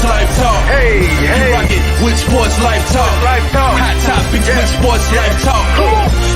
Life Talk. Hey. You rock it with Sports Life Talk. Hot topics with Sports Life Talk.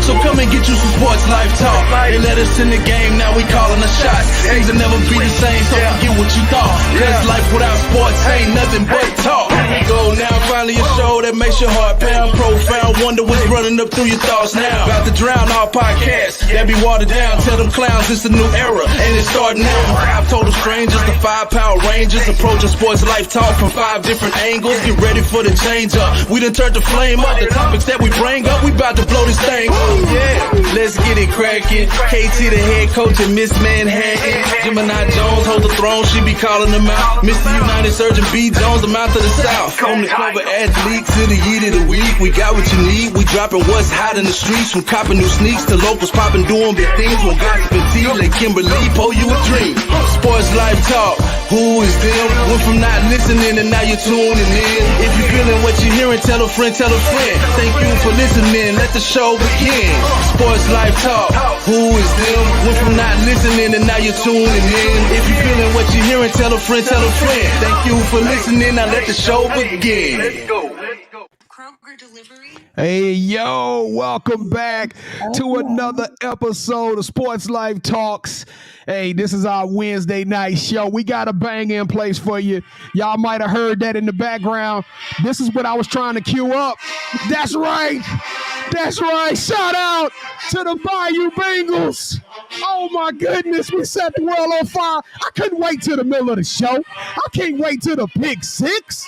So come and get you some Sports Life Talk. They let us in the game, now we calling the shots. Things will never be the same, so forget what you thought. Cause life without sports ain't nothing but talk. Here we go now, finally a show that makes your heart pound. Profound, wonder what's running up through your thoughts now. About to drown all podcasts that be watered down. Tell them clowns it's a new era, and it's starting now. 5 total strangers, the 5 Power Rangers, approaching Sports Life Talk from 5 different angles. Get ready for the change up. We done turned the flame up. The topics that we bring up, we about to blow this thing up. Yeah, let's get it cracking. KT the head coach and Miss Manhattan. Gemini Jones hold the throne, she be calling them out. Mr. United Surgeon B. Jones, the mouth of the South. From the clever athlete to the yeet of the week, we got what you need. We dropping what's hot in the streets, from copping new sneaks to locals popping doing big things. When gossip and tea, let Kimberly pull you a dream. Sports Life Talk, who is them? Went from not listening and now you're tuning in. If you feeling what you're hearing, tell a friend, tell a friend. Thank you for listening, let the show begin. Sports Life Talk, who is them? Went from not listening and now you're tuning in. If you feeling what you're hearing, tell a friend, tell a friend. Thank you for listening, now let the show begin. Let's go. Kroger delivery. Hey, yo, welcome back to another episode of Sports Life Talks. Hey, this is our Wednesday night show. We got a bang in place for you. Y'all might have heard that in the background. This is what I was trying to cue up. That's right. That's right. Shout out to the Bayou Bengals. Oh, my goodness. We set the world on fire. I couldn't wait till the middle of the show. I can't wait till the pick six.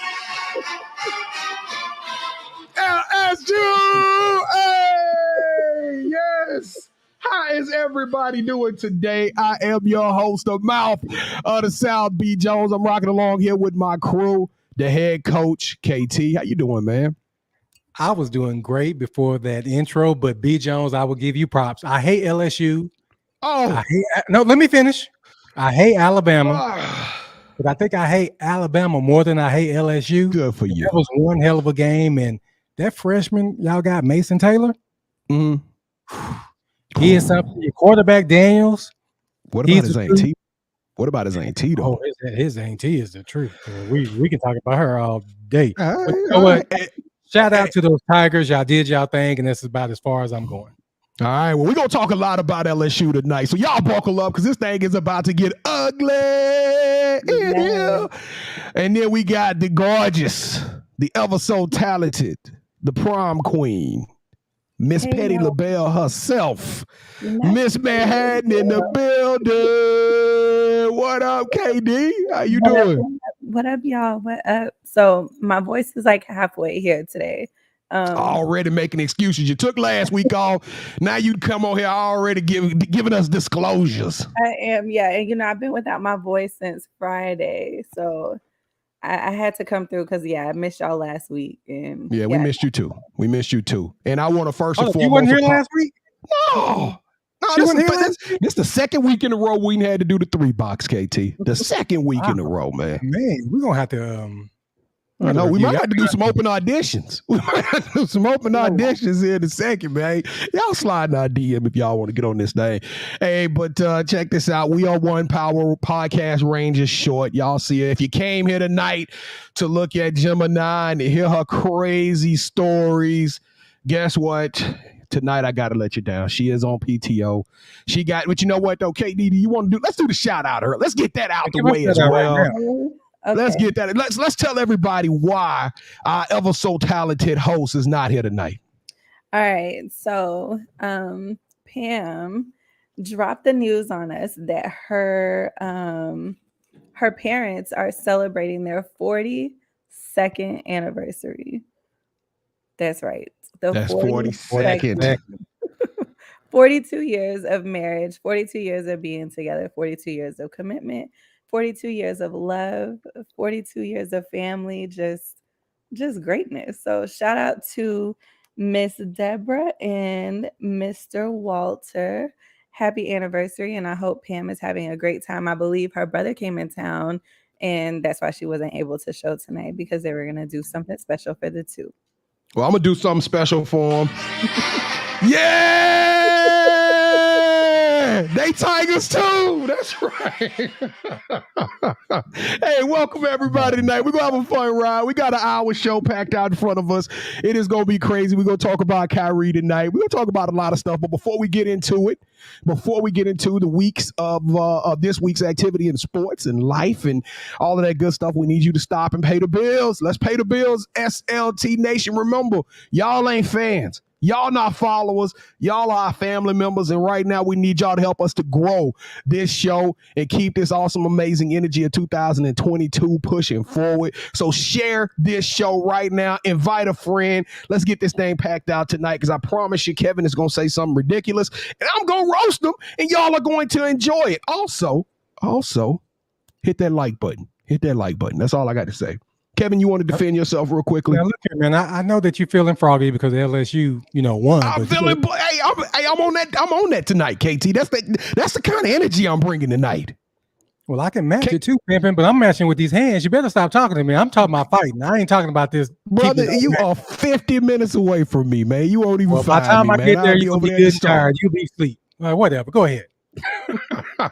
LSU! Hey! Yes! How is everybody doing today? I am your host, the mouth of the South, B. Jones. I'm rocking along here with my crew, the head coach, KT. How you doing, man? I was doing great before that intro, but B. Jones, I will give you props. I hate LSU. No, let me finish. I hate Alabama. But I think I hate Alabama more than I hate LSU. Good for you. That was one hell of a game, and that freshman, y'all got Mason Taylor. Mm-hmm. He is something. Your quarterback Daniels. What about his Aunt T? What about his Aunt T, though? Oh, his Aunt T is the truth. We can talk about her all day. But you know what? Shout out to those Tigers. Y'all did y'all thing, and that's about as far as I'm going. All right, well, we're going to talk a lot about LSU tonight, so y'all buckle up because this thing is about to get ugly in here. And then we got the gorgeous, the ever so talented, the prom queen, Miss Petty LaBelle herself, Miss Manhattan in the building. What up, KD? How you doing? What up, y'all? What up? So my voice is like halfway here today. Already making excuses. You took last week off. Now you come on here already giving us disclosures. I am, yeah. And I've been without my voice since Friday, so I had to come through because I missed y'all last week. And we missed you too. We missed you too. And I want to first and foremost. You wasn't here last week? No, this the second week in a row we had to do the 3-box, KT. The second week in a row, man. Man, we're gonna have to. I know we might have to do some open auditions. We might have to do some open auditions here in a second, man. Y'all slide in our DM if y'all want to get on this thing. Hey, but check this out. We are one power podcast ranges short. Y'all see it. If you came here tonight to look at Gemini and to hear her crazy stories, guess what? Tonight I gotta let you down. She is on PTO. She got, but you know what though, KD, do you want to do? Let's do the shout out her. Let's get that out the way as well. Okay. Let's get that. Let's tell everybody why our ever so talented host is not here tonight. All right. So Pam dropped the news on us that her parents are celebrating their 42nd anniversary. That's right. That's 42nd. 42 years of marriage, 42 years of being together, 42 years of commitment, 42 years of love, 42 years of family, just greatness. So shout out to Miss Deborah and Mr. Walter. Happy anniversary. And I hope Pam is having a great time. I believe her brother came in town and that's why she wasn't able to show tonight because they were going to do something special for the two. Well, I'm going to do something special for them. Yeah! They Tigers too! too. That's right. Hey, welcome everybody tonight. We're going to have a fun ride. We got an hour show packed out in front of us. It is going to be crazy. We're going to talk about Kyrie tonight. We're going to talk about a lot of stuff. But before we get into it, before we get into the weeks of this week's activity in sports and life and all of that good stuff, we need you to stop and pay the bills. Let's pay the bills, SLT Nation. Remember, y'all ain't fans. Y'all not followers. Y'all are our family members. And right now we need y'all to help us to grow this show and keep this awesome, amazing energy of 2022 pushing forward. So share this show right now. Invite a friend. Let's get this thing packed out tonight because I promise you Kevin is going to say something ridiculous and I'm going to roast them and y'all are going to enjoy it. Also, hit that like button. Hit that like button. That's all I got to say. Kevin, you want to defend yourself real quickly? Now, look here, man. I know that you're feeling froggy because LSU, won. I'm feeling. Hey, I'm on that. I'm on that tonight, KT. That's the kind of energy I'm bringing tonight. Well, I can match it too, pimping, but I'm matching with these hands. You better stop talking to me. I'm talking about fighting. I ain't talking about this. Brother, you are 50 minutes away from me, man. You won't even find me, man. By the time I get there, you'll be good and tired. You'll be asleep. All right, whatever. Go ahead. All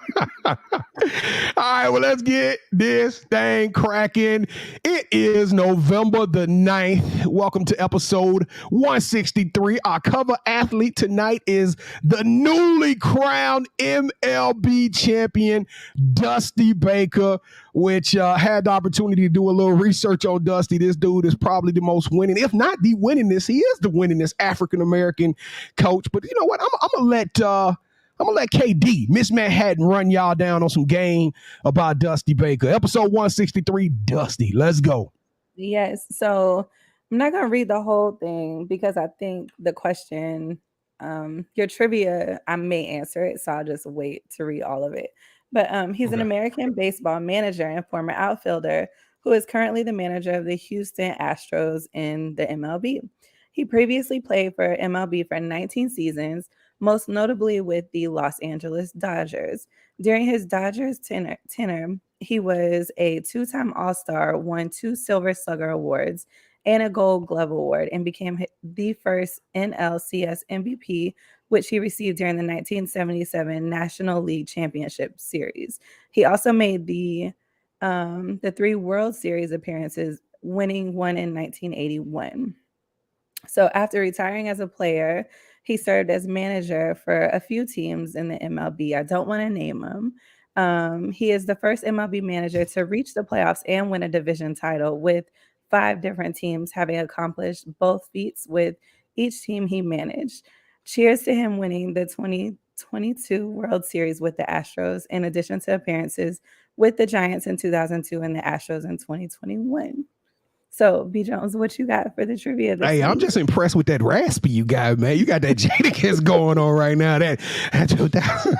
right, well, let's get this thing cracking. It is November the 9th. Welcome to episode 163. Our cover athlete tonight is the newly crowned MLB champion, Dusty Baker, which had the opportunity to do a little research on Dusty. This dude is probably the most winning, if not the winningest. He is the winningest African-American coach. But you know what? I'm going to let KD, Miss Manhattan, run y'all down on some game about Dusty Baker. Episode 163, Dusty. Let's go. Yes. So I'm not going to read the whole thing because I think the question, your trivia, I may answer it. So I'll just wait to read all of it. But he's an American baseball manager and former outfielder who is currently the manager of the Houston Astros in the MLB. He previously played for MLB for 19 seasons, most notably with the Los Angeles Dodgers. During his Dodgers tenure, he was a two-time All-Star, won 2 Silver Slugger Awards and a Gold Glove Award, and became the first NLCS MVP, which he received during the 1977 National League Championship Series. He also made the 3 World Series appearances, winning one in 1981. So after retiring as a player, he served as manager for a few teams in the MLB. I don't want to name them. He is the first MLB manager to reach the playoffs and win a division title, with 5 different teams having accomplished both feats with each team he managed. Cheers to him winning the 2022 World Series with the Astros, in addition to appearances with the Giants in 2002 and the Astros in 2021. So, B. Jones, what you got for the trivia this week? I'm just impressed with that raspy you got, man. You got that Jadakiss going on right now. That 2000.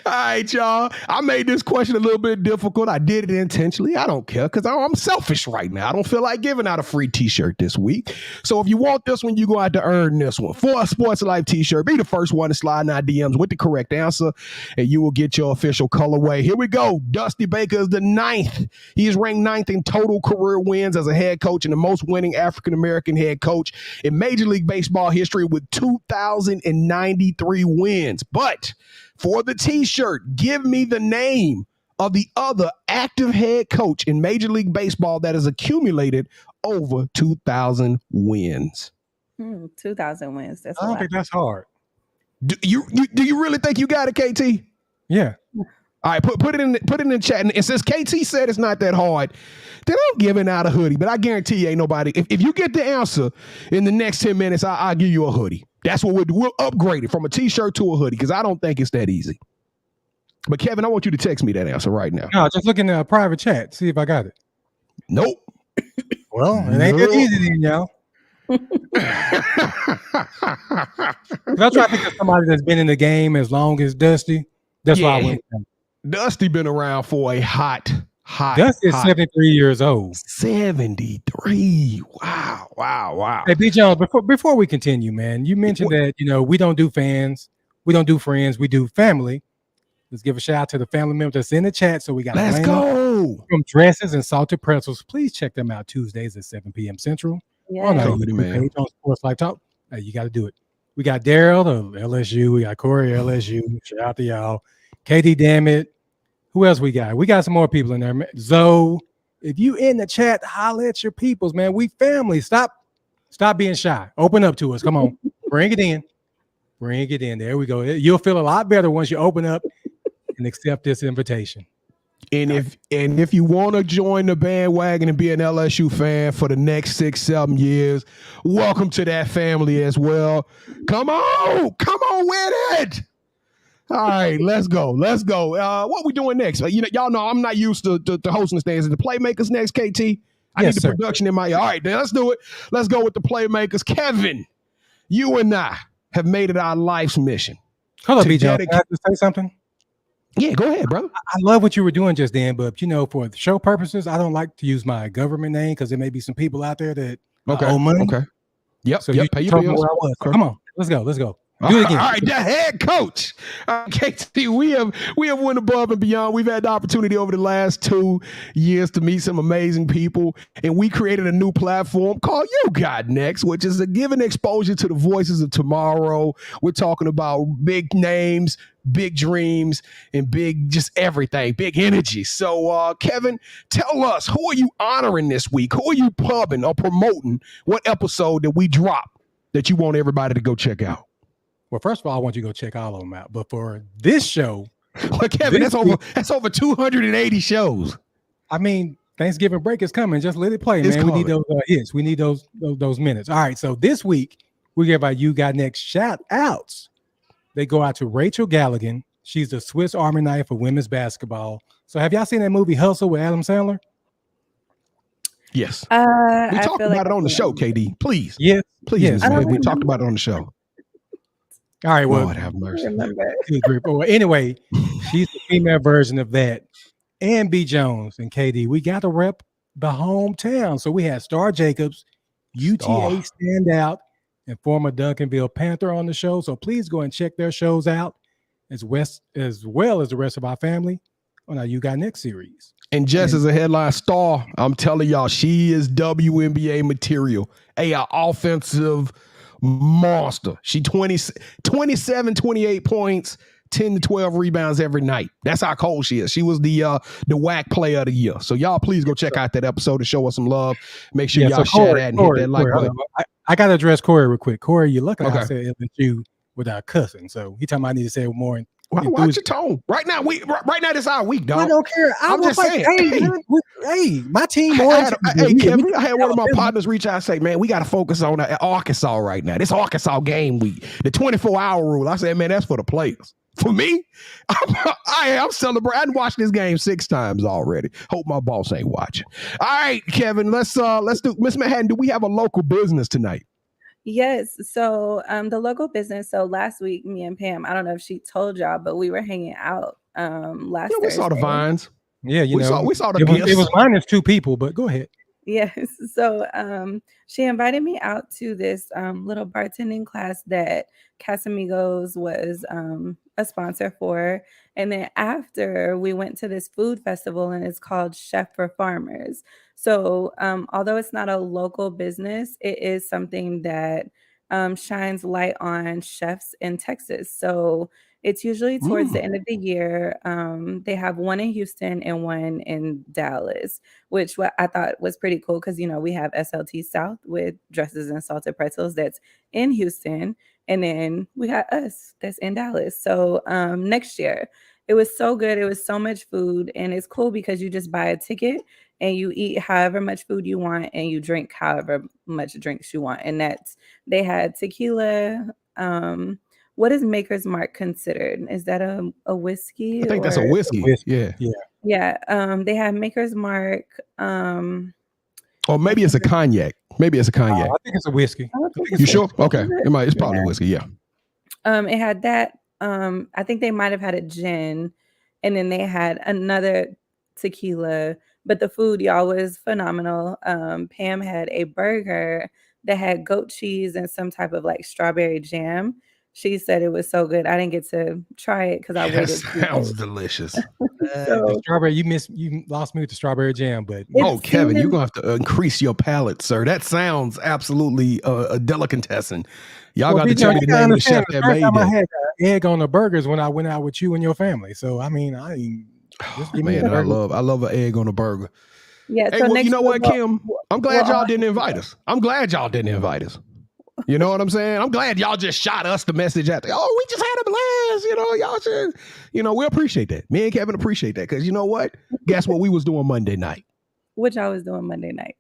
All right, y'all. I made this question a little bit difficult. I did it intentionally. I don't care because I'm selfish right now. I don't feel like giving out a free t-shirt this week. So if you want this one, you're going to have to earn this one. For a Sports Life t-shirt, be the first one to slide in our DMs with the correct answer, and you will get your official colorway. Here we go. Dusty Baker is the 9th. He is ranked 9th in total career wins as a head coach and the most winning African-American head coach in Major League Baseball history with 2,093 wins. But for the t-shirt, give me the name of the other active head coach in Major League Baseball that has accumulated over 2,000 wins. 2,000 wins. That's I don't think that's hard. Do you really think you got it, KT? Yeah. All right, put it in the chat. And since KT said it's not that hard, then I'm giving out a hoodie. But I guarantee you ain't nobody. If you get the answer in the next 10 minutes, I'll give you a hoodie. That's what we'll do. We'll upgrade it from a t-shirt to a hoodie because I don't think it's that easy. But Kevin, I want you to text me that answer right now. No, just look in the private chat. See if I got it. Nope. Well, it ain't that easy then, y'all. I try to think of somebody that's been in the game as long as Dusty. That's why I went with him. Dusty been around for a hot. Dusty is 73 years old. 73. Wow. Hey, B. Jones, before we continue, man, you mentioned that, we don't do fans. We don't do friends. We do family. Let's give a shout out to the family members that's in the chat. So we got Let's go. From Dresses and Salted Pretzels. Please check them out Tuesdays at 7 p.m. Central. Yeah. On our YouTube page on Sports Life Talk. Hey, you got to do it. We got Daryl of LSU. We got Corey LSU. Shout out to y'all. Katie, damn it. Who else we got? We got some more people in there. Zoe, if you in the chat, holler at your peoples, man. We family. Stop being shy. Open up to us. Come on. Bring it in. Bring it in. There we go. You'll feel a lot better once you open up and accept this invitation. And if you want to join the bandwagon and be an LSU fan for the next 6-7 years, welcome to that family as well. Come on with it. All right, let's go. What we doing next? Y'all know I'm not used to hosting the stands. Is the Playmakers next, KT? I need the production in my ear. All right, then let's do it. Let's go with the Playmakers. Kevin, you and I have made it our life's mission. Hold on, BJ. Can I just say something? Yeah, go ahead, brother. I love what you were doing just then, but for the show purposes, I don't like to use my government name because there may be some people out there that owe money. Okay. Yep. So you pay your bills. Okay. Come on, let's go. Do it again. All right, the head coach. KT, we have went above and beyond. We've had the opportunity over the last 2 years to meet some amazing people, and we created a new platform called You Got Next, which is giving exposure to the voices of tomorrow. We're talking about big names, big dreams, and big just everything, big energy. So, Kevin, tell us, who are you honoring this week? Who are you pubbing or promoting? What episode that we drop that you want everybody to go check out? Well, first of all, I want you to go check all of them out. But for this show, well, Kevin, that's over 280 shows. I mean, Thanksgiving break is coming. Just let it play, man. We need those hits. We need those minutes. All right. So this week we give our You Got Next shout outs. They go out to Rachel Galligan. She's the Swiss Army knife of women's basketball. So have y'all seen that movie Hustle with Adam Sandler? Yes. We talked about it on the show, KD. Please. Yes. Please. Yes, man. We talked about it on the show. All right, well, Lord have mercy. Well, anyway, she's the female version of that. And B. Jones and KD, we got to rep the hometown. So we had Star Jacobs, UTA standout, and former Duncanville Panther on the show. So please go and check their shows out as well as the rest of our family on our You Got Next series. And just as a headline star, I'm telling y'all, she is WNBA material. An offensive monster. She 27, 28 points, 10 to 12 rebounds every night. That's how cold she is. She was the WAC player of the year. So y'all please go check out that episode to show us some love. Make sure y'all share that and hit that like button. I got to address Corey real quick. Corey, you're lucky I said LSU without cussing. So he told me I need to say it more. Watch your tone. Right now, this is our week, dog. I don't care. I'm just saying. Hey, my team. Kevin, I had one of my partners reach out and say, "Man, we got to focus on Arkansas right now. This Arkansas game week, the 24-hour rule." I said, "Man, that's for the players. For me, I'm celebrating. I watched this game 6 times already. Hope my boss ain't watching." All right, Kevin, let's do Miss Manhattan. Do we have a local business tonight? Yes. So the local business. So last week, me and Pam, I don't know if she told y'all, but we were hanging out last Thursday. We saw the vines. Yeah, we saw the gifts. It was -2 people, but go ahead. Yes. So she invited me out to this little bartending class that Casamigos was a sponsor for. And then after, we went to this food festival, and it's called Chef for Farmers. So although it's not a local business, it is something that shines light on chefs in Texas. So it's usually towards the end of the year. They have one in Houston and one in Dallas, which I thought was pretty cool because, we have SLT South with Dresses and Salted Pretzels that's in Houston. And then we got us that's in Dallas. So next year, it was so good. It was so much food. And it's cool because you just buy a ticket and you eat however much food you want and you drink however much drinks you want. And they had tequila. What is Maker's Mark considered? Is that a whiskey? I think that's a whiskey. Yeah. They have Maker's Mark. Or maybe it's a cognac. I think it's a whiskey. You sure? Okay. It's probably whiskey. Yeah. It had that. I think they might have had a gin, and then they had another tequila. But the food, y'all, was phenomenal. Pam had a burger that had goat cheese and some type of like strawberry jam. she said it was so good. I didn't get to try it because I waited. Sounds delicious. The strawberry, you lost me with the strawberry jam, but Kevin, you're gonna have to increase your palate, sir. That sounds absolutely a delicatessen. Y'all got to tell me the name of the chef that made I it. had egg on the burgers when I went out with you and your family. So I mean, I love an egg on a burger. Yeah. Hey, So well, you know what, Kim? I'm glad y'all didn't invite us. You know what I'm saying? I'm glad y'all just shot us the message out there. Oh, we just had a blast. Y'all should, we appreciate that. Me and Kevin appreciate that because you know what? Guess what we was doing Monday night? Which I was doing Monday night.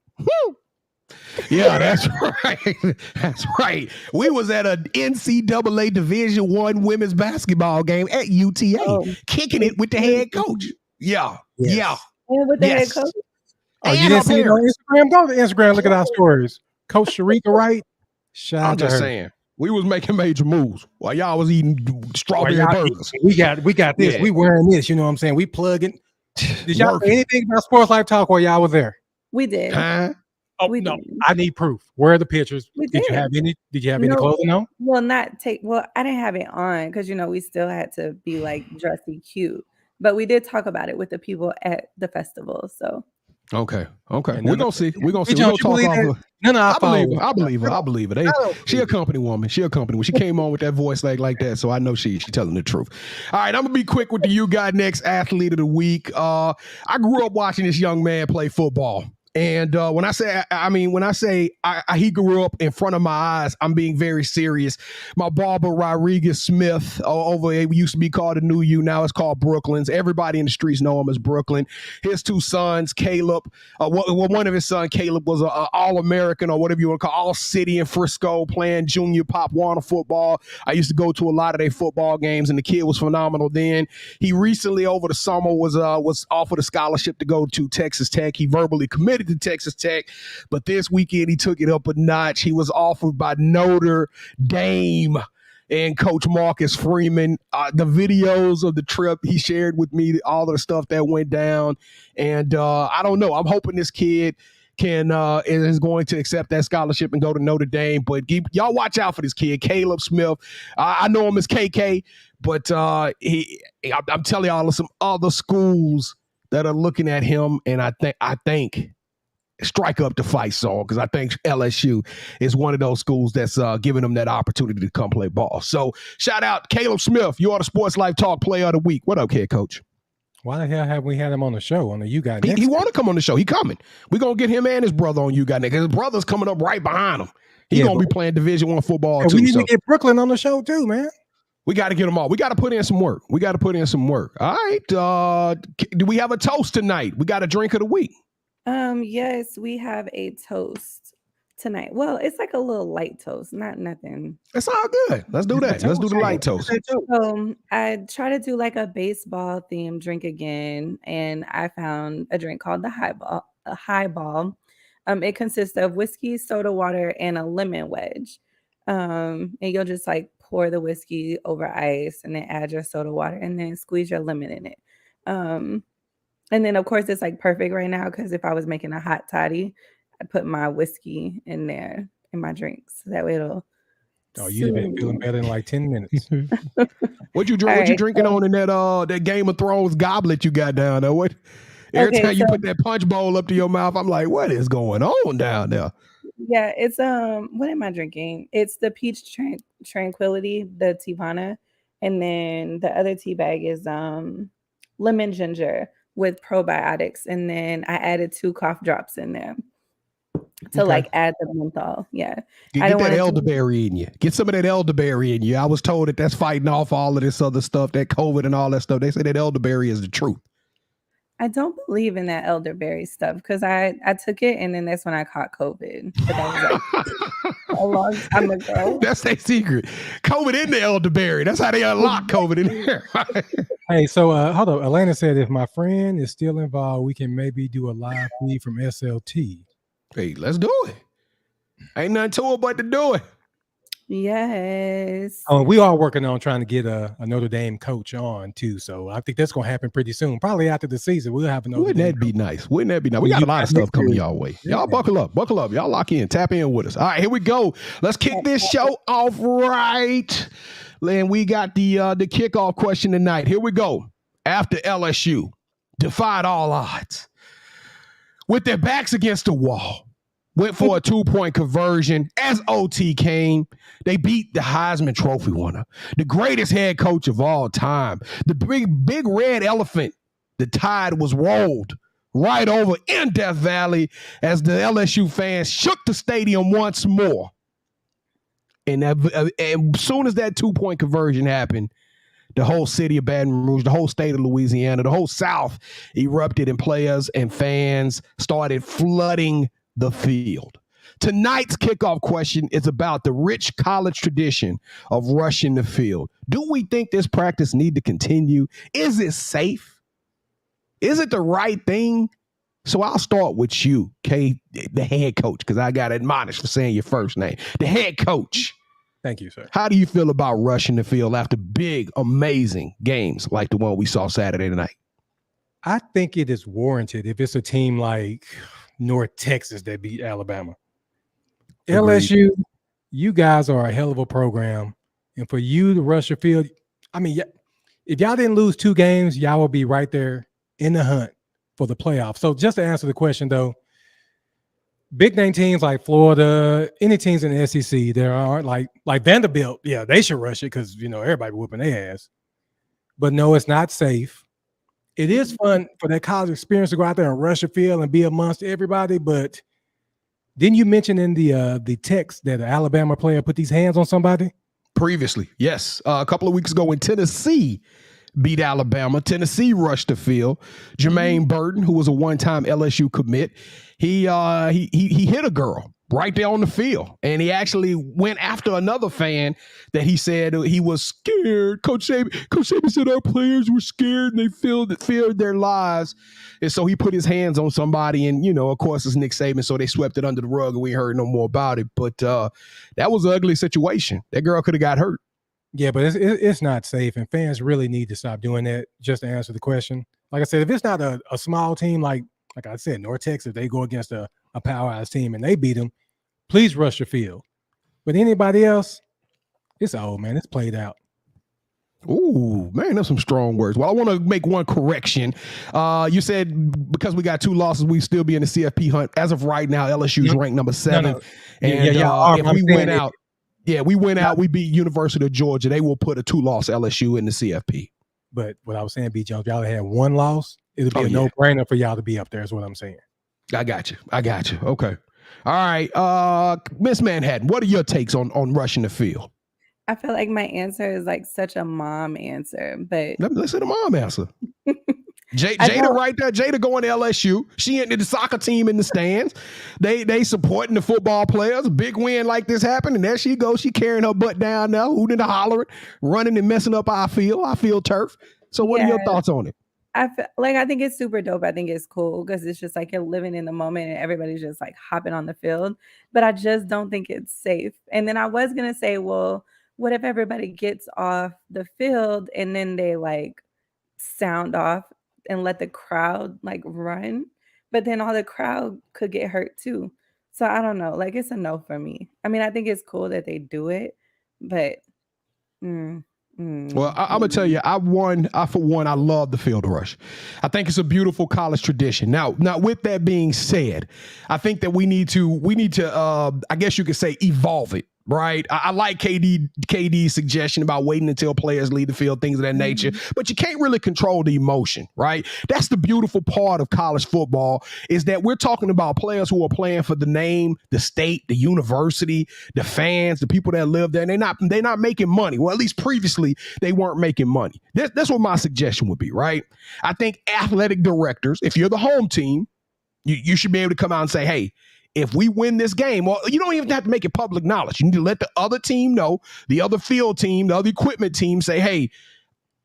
Yeah, that's right. That's right. We was at an NCAA Division I women's basketball game at UTA, kicking it with the head coach. Yeah. Yes. Yeah. And with the head coach. Oh, you didn't see it on Instagram? Go to Instagram, look at our stories. Coach Sharika Wright. I'm just saying, we was making major moves while y'all was eating strawberry burgers. We got this. Yeah. We wearing this. You know what I'm saying? We plugging. Did y'all say anything about Sports Life Talk while y'all was there? We did. Oh no, I need proof. Where are the pictures? Did you have any clothing on? Well, I didn't have it on because we still had to be like dressy cute. But we did talk about it with the people at the festival. So okay. We're gonna see. We're gonna talk off. I believe her. She a company woman. She came on with that voice like that. So I know she telling the truth. All right, I'm gonna be quick with the You Got Next athlete of the week. I grew up watching this young man play football. And when I say he grew up in front of my eyes, I'm being very serious. My barber, Rodriguez Smith, over it used to be called the New U. Now it's called Brooklyn's. Everybody in the streets know him as Brooklyn. His two sons, Caleb, one of his sons, Caleb, was an All-American or whatever you want to call All-City in Frisco playing junior Pop Warner football. I used to go to a lot of their football games, and the kid was phenomenal then. He recently, over the summer, was offered a scholarship to go to Texas Tech. He verbally committed to Texas Tech, but this weekend he took it up a notch. He was offered by Notre Dame and Coach Marcus Freeman. The videos of the trip he shared with me, all the stuff that went down, and I don't know. I'm hoping this kid is going to accept that scholarship and go to Notre Dame. But y'all watch out for this kid, Caleb Smith. I know him as KK, but I'm telling y'all, some other schools that are looking at him, and I think. Strike up the fight song because I think LSU is one of those schools that's giving them that opportunity to come play ball. So shout out Caleb Smith. You are the Sports Life Talk Player of the Week. What up, head coach? Why the hell have we had him on the show on the You Got Next? He want to come on the show. He coming. We're going to get him and his brother on You Got Next. His brother's coming up right behind him. He's going to be playing Division I football too. We need to get Brooklyn on the show too, man. We got to get them all. We got to put in some work. All right. Do we have a toast tonight? We got a drink of the week. Yes, we have a toast tonight. Well, it's like a little light toast, not nothing. It's all good. Let's do that. Let's do the light toast. So I try to do like a baseball themed drink again, and I found a drink called the highball. It consists of whiskey, soda water, and a lemon wedge. And you'll just like pour the whiskey over ice and then add your soda water and then squeeze your lemon in it. And then, of course, it's like perfect right now because if I was making a hot toddy, I'd put my whiskey in there in my drinks. So that way it'll. Oh, you've been feeling better in like 10 minutes. What you drinking on in that Game of Thrones goblet you got down there? What? Every time you put that punch bowl up to your mouth, I'm like, what is going on down there? Yeah, it's what am I drinking? It's the Peach Tranquility, the Tivana, and then the other tea bag is lemon ginger with probiotics, and then I added 2 cough drops in there to like add the menthol. Yeah, get that elderberry in you. Get some of that elderberry in you. I was told that's fighting off all of this other stuff, that COVID and all that stuff. They say that elderberry is the truth. I don't believe in that elderberry stuff because I took it and then that's when I caught COVID. But that was like a long time ago. That's their secret. COVID in the elderberry. That's how they unlock COVID in there. Hey, so hold on. Elena said if my friend is still involved, we can maybe do a live feed from SLT. Hey, let's do it. Ain't nothing to it but to do it. Yes. Oh, we are working on trying to get a Notre Dame coach on too. So I think that's going to happen pretty soon. Probably after the season, we'll have a Notre Dame coach. Wouldn't that be nice? We got a lot of stuff coming y'all way. Y'all buckle up. Y'all lock in. Tap in with us. All right, here we go. Let's kick this show off right. And we got the kickoff question tonight. Here we go. After LSU defied all odds, with their backs against the wall, went for a 2-point conversion. As OT came, they beat the Heisman Trophy winner, the greatest head coach of all time, the big red elephant. The tide was rolled right over in Death Valley as the LSU fans shook the stadium once more. And as soon as that 2-point conversion happened, the whole city of Baton Rouge, the whole state of Louisiana, the whole South erupted, and players and fans started flooding the field. Tonight's kickoff question is about the rich college tradition of rushing the field. Do we think this practice need to continue? Is it safe? Is it the right thing? So I'll start with you, Kay, the head coach, because I got admonished for saying your first name. The head coach. Thank you, sir. How do you feel about rushing the field after big, amazing games like the one we saw Saturday night? I think it is warranted if it's a team like North Texas that beat Alabama. Agreed. LSU, you guys are a hell of a program. And for you to rush your field, I mean, if y'all didn't lose 2 games, y'all will be right there in the hunt for the playoffs. So just to answer the question, though, big name teams like Florida, any teams in the SEC, there aren't like Vanderbilt. Yeah, they should rush it because, everybody whooping their ass. But no, it's not safe. It is fun for that college experience to go out there and rush a field and be amongst everybody. But didn't you mention in the text that an Alabama player put these hands on somebody? Previously, yes. A couple of weeks ago in Tennessee, beat Alabama. Tennessee rushed the field. Jermaine Burton, who was a one-time LSU commit, he hit a girl right there on the field, and he actually went after another fan that he said he was scared. Coach Saban said our players were scared and they feared their lives, and so he put his hands on somebody. And of course, it's Nick Saban, so they swept it under the rug and we heard no more about it. But that was an ugly situation. That girl could have got hurt. Yeah, but it's not safe, and fans really need to stop doing that. Just to answer the question, like I said, if it's not a small team like I said, North Texas, they go against a powerhouse team and they beat them, please rush your field. But anybody else, it's old, man. It's played out. Ooh, man, that's some strong words. Well, I want to make one correction. You said because we got 2 losses, we still be in the CFP hunt. As of right now, LSU's ranked number 7. No. And if we went out. Yeah, we went out. We beat University of Georgia. They will put a 2-loss LSU in the CFP. But what I was saying, B. Jones, y'all had 1 loss. It would be a no-brainer for y'all to be up there is what I'm saying. I got you. Okay. All right. Miss Manhattan, what are your takes on rushing the field? I feel like my answer is like such a mom answer, but let's see the mom answer. Jada right there. Jada going to LSU. She entered the soccer team in the stands. They supporting the football players. A big win like this happened, and there she goes. She carrying her butt down now, hooting and hollering, running and messing up our field turf. So what are your thoughts on it? I think it's super dope. I think it's cool because it's just like you're living in the moment and everybody's just like hopping on the field. But I just don't think it's safe. And then I was going to say, well, what if everybody gets off the field and then they like sound off and let the crowd like run? But then all the crowd could get hurt too. So I don't know. Like, it's a no for me. I mean, I think it's cool that they do it, but well, I'm gonna tell you, I love the field rush. I think it's a beautiful college tradition. Now, with that being said, I think that we need to, I guess you could say, evolve it. Right. I like KD's suggestion about waiting until players leave the field, things of that nature, but you can't really control the emotion. Right. That's the beautiful part of college football, is that we're talking about players who are playing for the name, the state, the university, the fans, the people that live there. And they're not making money. Well, at least previously they weren't making money. That's what my suggestion would be. Right. I think athletic directors, if you're the home team, you should be able to come out and say, hey, if we win this game, well, you don't even have to make it public knowledge. You need to let the other team know, the other field team, the other equipment team say, hey,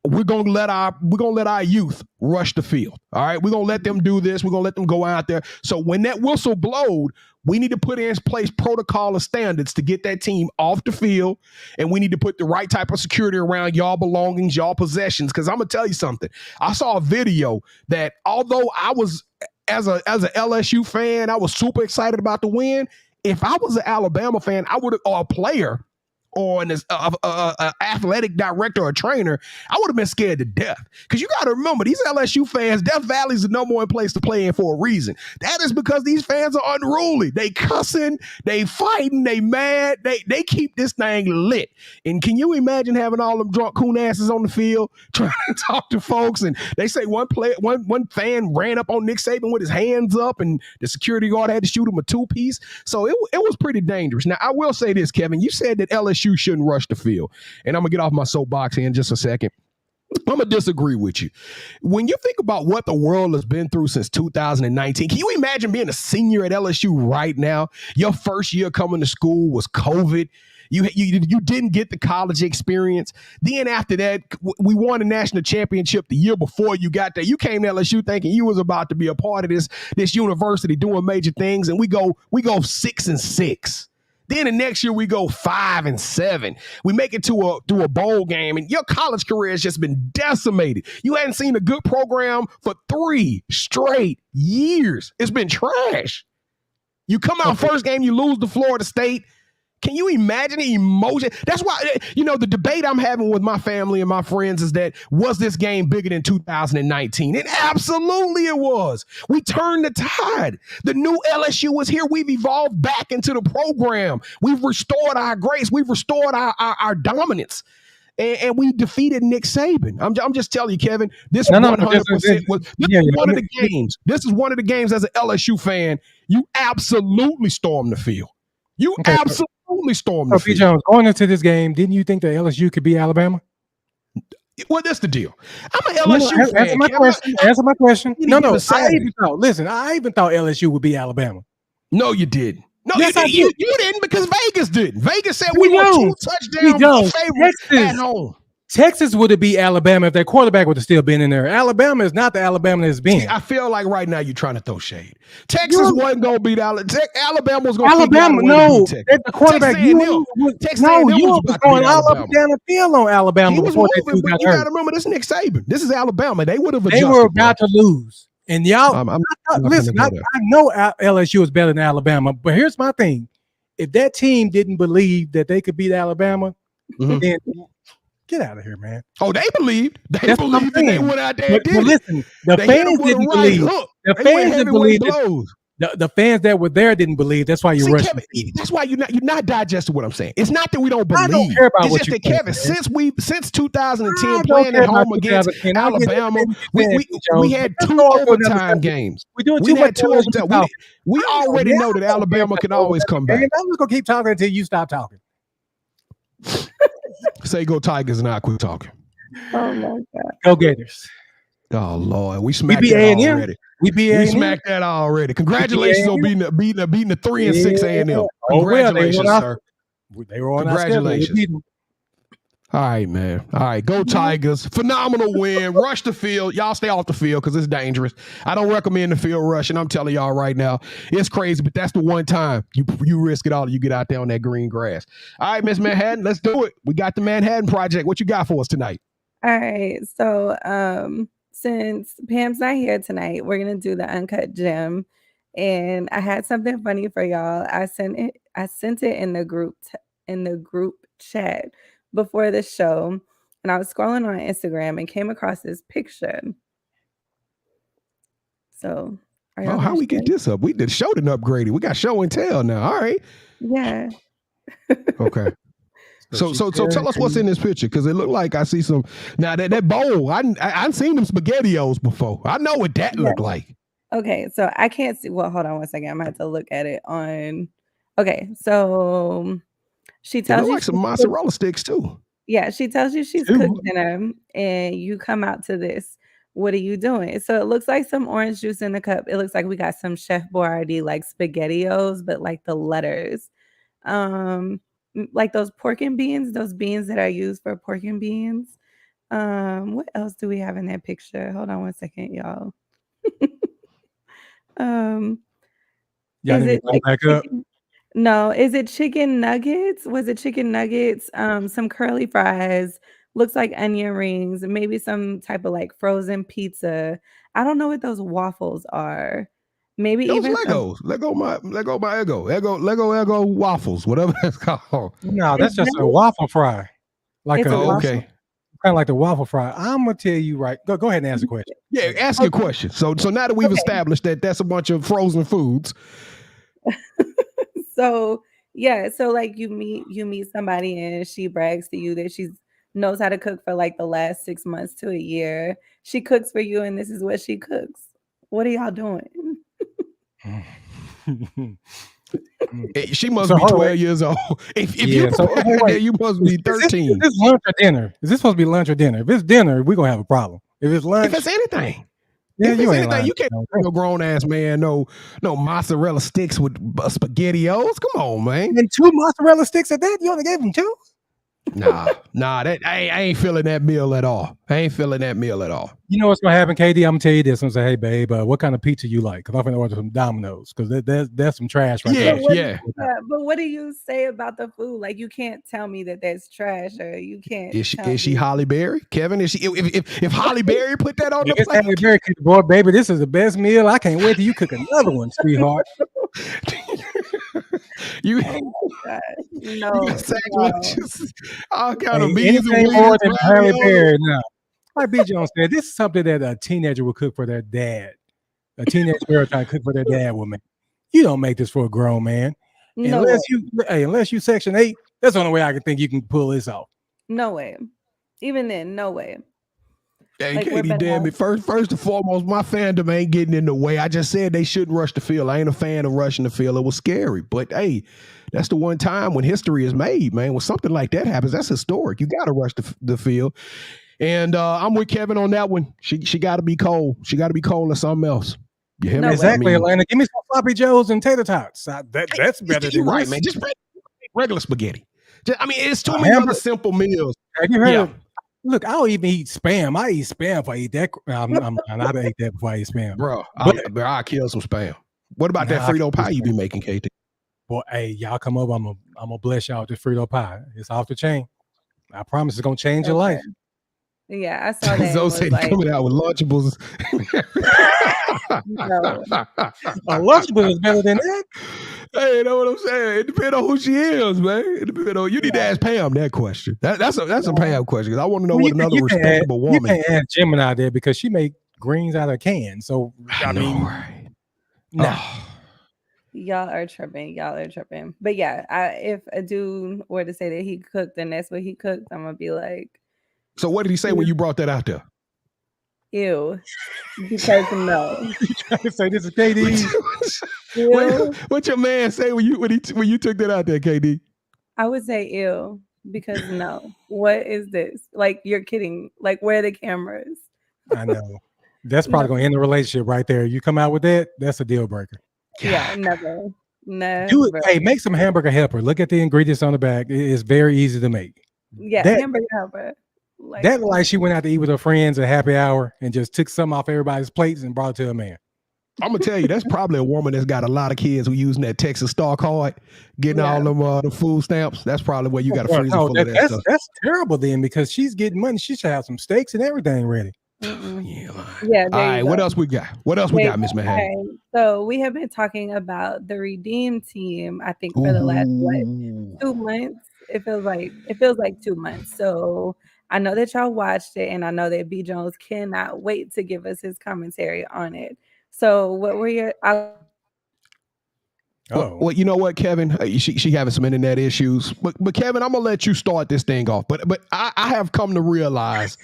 we're gonna let our youth rush the field. All right. We're gonna let them do this. We're gonna let them go out there. So when that whistle blowed, we need to put in place protocol and standards to get that team off the field. And we need to put the right type of security around y'all belongings, y'all possessions. Cause I'm gonna tell you something. I saw a video that although I was as a LSU fan, I was super excited about the win. If I was an Alabama fan, or a player, or an athletic director or trainer, I would have been scared to death. Because you got to remember, these LSU fans, Death Valley is the number one place to play in for a reason. That is because these fans are unruly. They cussing, they fighting, they mad. They keep this thing lit. And can you imagine having all them drunk coon asses on the field trying to talk to folks? And they say one fan ran up on Nick Saban with his hands up, and the security guard had to shoot him a two-piece. So it was pretty dangerous. Now, I will say this, Kevin. You said that LSU shouldn't rush the field. And I'm going to get off my soapbox here in just a second. I'm going to disagree with you. When you think about what the world has been through since 2019, can you imagine being a senior at LSU right now? Your first year coming to school was COVID. You didn't get the college experience. Then after that, we won a national championship the year before you got there. You came to LSU thinking you was about to be a part of this university doing major things, and we go 6-6. Then the next year we go 5-7. We make it to a bowl game, and your college career has just been decimated. You hadn't seen a good program for 3 straight years. It's been trash. You come out first game, you lose to Florida State. Can you imagine the emotion? That's why, the debate I'm having with my family and my friends is that, was this game bigger than 2019? And absolutely it was. We turned the tide. The new LSU is here. We've evolved back into the program. We've restored our grace. We've restored our dominance. And we defeated Nick Saban. I'm just telling you, Kevin, this 100% was one of the games. This is one of the games as an LSU fan, you absolutely stormed the field. You absolutely stormed the field. Jones, going into this game, didn't you think that LSU could beat Alabama? Well, that's the deal. I'm an LSU fan. Answer my question. No. I even thought LSU would beat Alabama. No, you didn't. No, yes, you didn't, because Vegas did. Vegas said we were 2 touchdowns favorites at home. Texas would have beat Alabama if their quarterback would have still been in there. Alabama is not the Alabama that's been. I feel like right now you're trying to throw shade. Texas wasn't going to beat Alabama. Alabama was going to beat Alabama. No, the quarterback. You was going all up and down the field on Alabama before they got hurt. You got to remember, this is Nick Saban. This is Alabama. They would have adjusted. They were about to lose. And y'all, listen, I know LSU is better than Alabama, but here's my thing. If that team didn't believe that they could beat Alabama, then get out of here, man. Oh, they believed. They believed, and they went out there and did it. Listen, the fans didn't believe. The fans didn't believe. The fans that were there didn't believe. That's why you're rushing. Kevin, that's why you're not digesting what I'm saying. It's not that we don't believe. I don't care about it's what just you that, Kevin, since 2010, playing at home against Alabama, we had 2 overtime games. We had 2 overtime. We already know that Alabama can always come back. I'm just gonna keep talking until you stop talking. Say go Tigers and I quit talking. Oh my God. Go Gators. Oh Lord, we smacked that already. We smacked that already. Congratulations on beating the 3-6 A&M. Congratulations, sir. They were on congratulations. All right, man. All right, go Tigers. Phenomenal win. Rush the field. Y'all stay off the field because it's dangerous. I don't recommend the field rushing. I'm telling y'all right now, it's crazy, but that's the one time you risk it all. You get out there on that green grass. All right, Miss Manhattan, let's do it. We got the Manhattan Project. What you got for us tonight? All right, so since Pam's not here tonight, we're gonna do the Uncut Gem, and I had something funny for y'all. I sent it in the group chat before the show, and I was scrolling on Instagram and came across this picture. So, how we get this up? We did show done upgraded. We got show and tell now. All right. Yeah. Okay. So tell us what's in this picture, because it looked like I see some. Now that bowl, I've seen them SpaghettiOs before. I know what that looked like. Okay, so I can't see. Well, hold on one second. I'm gonna have to look at it on. Okay, so she tells you like some mozzarella sticks too. Yeah, she tells you she's cooked dinner, and you come out to this. What are you doing? So it looks like some orange juice in the cup. It looks like we got some Chef Boyardee like SpaghettiOs, but like the letters. Like those pork and beans, those beans that are used for pork and beans. What else do we have in that picture? Hold on one second, y'all. Is it like back up? No, is it chicken nuggets? Was it chicken nuggets? Some curly fries, looks like onion rings, maybe some type of like frozen pizza. I don't know what those waffles are. Maybe Those even some. Legos. Lego my Lego waffles, whatever that's called. No, that's Is just a that- waffle fry. Like It's a Oh, waffle. okay. kind of like the waffle fry. I'm gonna tell you right. Go ahead and answer the question. Yeah, ask your question. So now that we've Okay. established that that's a bunch of frozen foods. So yeah, so like you meet somebody and she brags to you that she knows how to cook for like the last 6 months to a year. She cooks for you and this is what she cooks. What are y'all doing? She must So, be hold on, 12 years old. If Yeah, you so, prepare wait. that, you must be Is this 13. lunch or dinner? Is this supposed to be lunch or dinner? If it's dinner, we're gonna have a problem. If it's lunch, If it's anything. yeah, If you it's ain't anything, lying. you can't no grown ass man, no mozzarella sticks with spaghettios. Come on, man. And 2 mozzarella sticks at that? You only gave him 2? Nah, that I ain't feeling that meal at all. I ain't feeling that meal at all. You know what's gonna happen, KD? I'm gonna tell you this. I'm gonna say, hey, babe, what kind of pizza you like? Because I'm gonna order some Domino's because that's some trash right Yeah, there. But what do you say about the food? Like you can't tell me that that's trash, or you can't. Is tell she me- Holly Berry? Kevin, is she if Holly Berry put that on the If it's plate? Halle Berry, boy, baby, this is the best meal. I can't wait till you cook another one, sweetheart. you God, you no, got sandwiches, all kind of Hey, meats and anything more wings, than Halle ravioli. Berry now. Like B. Jones said, this is something that a teenager would cook for their dad. A teenage girl trying to cook for their dad will make. You don't make this for a grown man. no way. Unless you Section 8, that's the only way I can think you can pull this off. No way. Even then, no way. Hey, Like, we're Katie, better damn off. it. First and foremost, my fandom ain't getting in the way. I just said they shouldn't rush the field. I ain't a fan of rushing the field. It was scary. But hey, that's the one time when history is made, man. When something like that happens, that's historic. You got to rush the field. And I'm with Kevin on that one. She got to be cold. She got to be cold or something else. You hear me? No, Exactly, I mean, Atlanta. Give me some sloppy joes and tater tots. That's better you're than right, this. man. Just regular spaghetti. I mean, it's too A many hamburger- other simple meals. Have you heard Yeah. of, look, I don't even eat Spam. I eat Spam if I eat that. I'd ate that before I eat Spam. Bro, But- I'll kill some Spam. What about that Nah, I Frito can't pie do you be Spam. making, KT? Boy, hey, y'all come over. I'm gonna bless y'all with this Frito pie. It's off the chain. I promise it's gonna change your life. Yeah, I saw that. and Zoe was said like, coming out with Lunchables. no. A Lunchable is better than that. Hey, you know what I'm saying? It depends on who she is, man. It depends on you need to ask Pam that question. That's a Pam question because I want to know Well, what another respectable You woman. can't ask Gemini there because she make greens out of cans. So I mean, right? nah. Oh, Y'all are tripping. But yeah, if a dude were to say that he cooked and that's what he cooked, I'm gonna be like, so what did he say when you brought that out there? ew. Because no. You trying to say this is KD? Ew. What your man say when you took that out there, KD? I would say ew. Because no. What is this? Like you're kidding. Like where are the cameras? I know. That's probably gonna end the relationship right there. You come out with that, that's a deal breaker. Yeah, never. Never. Do it. Hey, make some hamburger helper. Look at the ingredients on the back. It's very easy to make. Yeah, that- hamburger helper. Like That like she went out to eat with her friends at happy hour and just took some off everybody's plates and brought it to a man. I'm gonna tell you, that's probably a woman that's got a lot of kids who using that Texas Star card, getting all them the food stamps. That's probably where you got a freezer full of that stuff. That's terrible then because she's getting money. She should have some steaks and everything ready. yeah. All There right, you what go. else we got? What else we got, Miss All Manhattan? right, so we have been talking about the Redeem team, I think, for the last 2 months. It feels like 2 months. So I know that y'all watched it, and I know that B. Jones cannot wait to give us his commentary on it. So what were your Well, you know what, Kevin? She having some internet issues, but Kevin, I'm gonna let you start this thing off. But I have come to realize.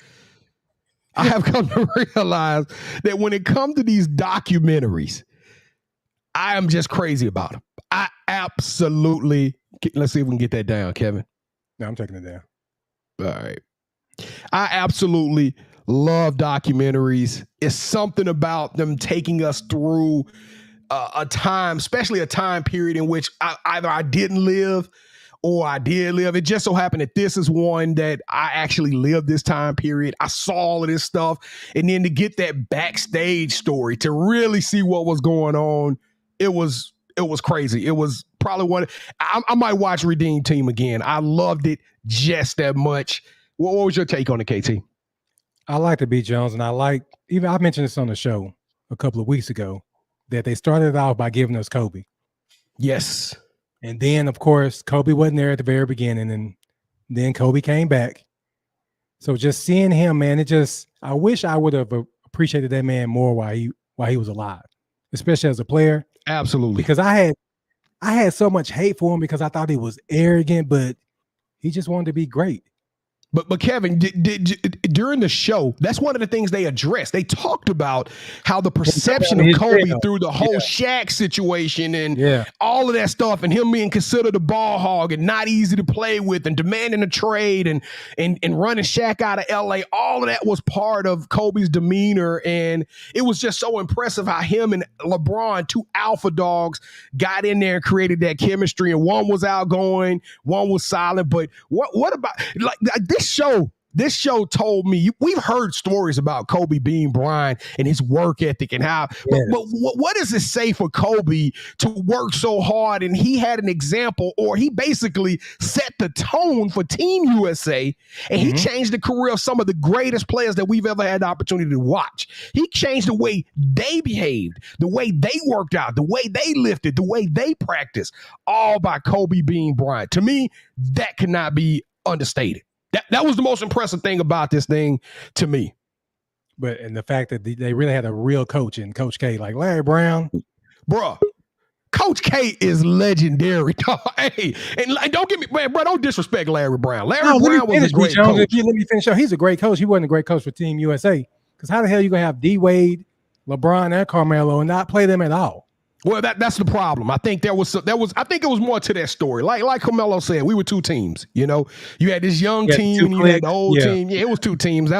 That when it comes to these documentaries, I am just crazy about them. I absolutely. Let's see if we can get that down, Kevin. No, I'm taking it down. All right. I absolutely love documentaries. It's something about them taking us through a time, especially a time period in which either I didn't live or I did live. It just so happened that this is one that I actually lived this time period. I saw all of this stuff. And then to get that backstage story, to really see what was going on, it was crazy. It was probably one. I might watch Redeem Team again. I loved it just that much. What was your take on it, KT? I like the B. Jones, and I mentioned this on the show a couple of weeks ago. that they started off by giving us Kobe. Yes. And then, of course, Kobe wasn't there at the very beginning, and then Kobe came back. So just seeing him, man, I wish I would have appreciated that man more while he was alive, especially as a player. Absolutely. Because I had so much hate for him because I thought he was arrogant, but he just wanted to be great. But Kevin, during the show, that's one of the things they addressed. They talked about how the perception of Kobe through the whole Shaq situation and all of that stuff, and him being considered a ball hog and not easy to play with, and demanding a trade and running Shaq out of LA. All of that was part of Kobe's demeanor, and it was just so impressive how him and LeBron, two alpha dogs, got in there and created that chemistry. And one was outgoing, one was silent. But what about This show told me, we've heard stories about Kobe Bean Bryant and his work ethic and how, but what does it say for Kobe to work so hard? And he had an example, or he basically set the tone for Team USA, and he changed the career of some of the greatest players that we've ever had the opportunity to watch. He changed the way they behaved, the way they worked out, the way they lifted, the way they practiced, all by Kobe Bean Bryant. To me, that cannot be understated. That was the most impressive thing about this thing to me. And the fact that they really had a real coach in Coach K, like Larry Brown. Bruh, Coach K is legendary. Hey, and don't get me, man, bro, don't disrespect Larry Brown. Larry Brown was a great coach. Let me finish. He's a great coach. He wasn't a great coach for Team USA. Because how the hell are you going to have D. Wade, LeBron, and Carmelo and not play them at all? Well, that's the problem. I think I think it was more to that story. Like Carmelo said, we were two teams. You know, you had this young team and you had the old team. Yeah, it was two teams.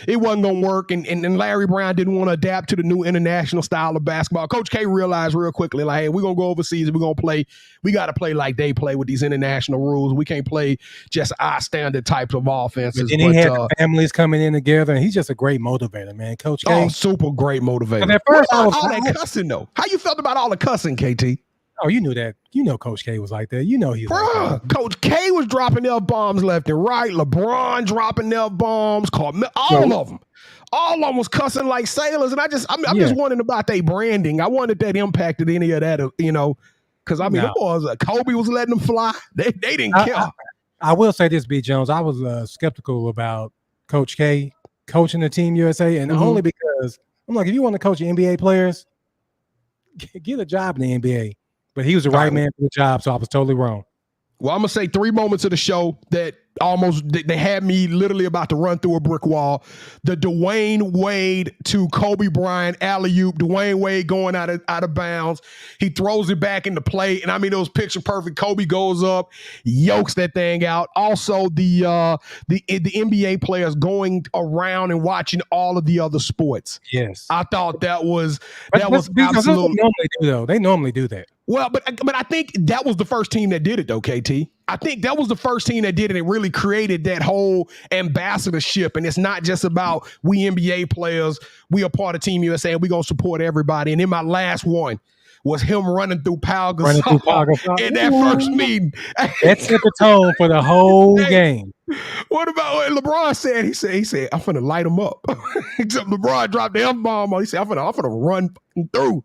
It wasn't gonna work. And Larry Brown didn't want to adapt to the new international style of basketball. Coach K realized real quickly, like, hey, we're gonna go overseas and we're gonna play. We got to play like they play with these international rules. We can't play just our standard types of offenses. And he had families coming in together, and he's just a great motivator, man. Coach K. Oh, super great motivator. At first, all that cussing though. How you felt about all the cussing, KT? Oh, you knew that. You know Coach K was like that. You know he was like that. Coach K was dropping F-bombs left and right. LeBron dropping F-bombs. All of them. All of them was cussing like sailors. And I'm just wondering about their branding. I wondered if that impacted any of that, because the boys, Kobe was letting them fly. They didn't care. I will say this, B. Jones. I was skeptical about Coach K coaching the Team USA, and only because I'm like, if you want to coach NBA players, get a job in the NBA. But he was the right man for the job, so I was totally wrong. Well, I'm going to say 3 moments of the show that they had me literally about to run through a brick wall. The Dwayne Wade to Kobe Bryant alley-oop. Dwayne Wade going out of bounds. He throws it back into play. And I mean, it was picture perfect. Kobe goes up, yokes that thing out. Also, the NBA players going around and watching all of the other sports. Yes. I thought that was absolutely. They normally do that. Well, but I think that was the first team that did it, though, KT. I think that was the first team that did it and really created that whole ambassadorship. And it's not just about we NBA players, we are part of Team USA, and we're going to support everybody. And then my last one was him running through Pau Gasol in that first meeting. That set the tone for the whole game. What about what LeBron said? He said, I'm finna light him up. Except LeBron dropped the F-bomb on. He said, I'm finna run through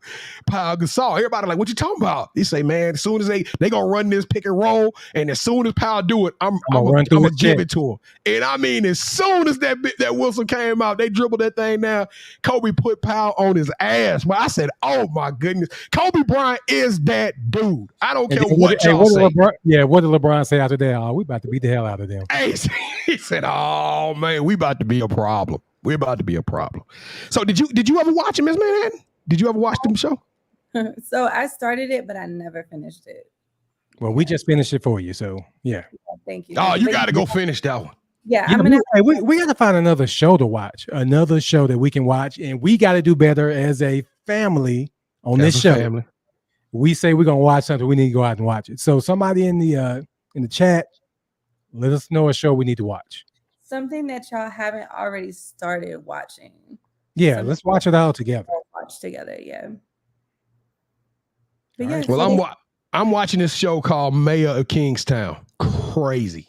Pau Gasol. Everybody like, what you talking about? He say, man, as soon as they gonna run this pick and roll, and as soon as Pau do it, I'm gonna give it to him. And I mean, as soon as that whistle came out, they dribbled that thing down. Kobe put Pau on his ass. But I said, oh my goodness, Kobe Bryant is that dude. I don't care what y'all say. What did LeBron say after that? Oh, we about to beat the hell out of them. Hey, he said, oh man, we about to be a problem. We're about to be a problem. So did you ever watch him, Miss Manhattan? Did you ever watch the show? So I started it, but I never finished it. Well, we just finished it for you, so yeah. Thank you. Oh, you got to go finish that one. Yeah, we got to find another show to watch, another show that we can watch, and we got to do better as a family on this show. Family. We say we're gonna watch something, we need to go out and watch it. So somebody in the chat, let us know a show we need to watch. Something that y'all haven't already started watching. Yeah, let's watch it all together. Watch together, yeah. Right. Well, I'm watching this show called Mayor of Kingstown. Crazy.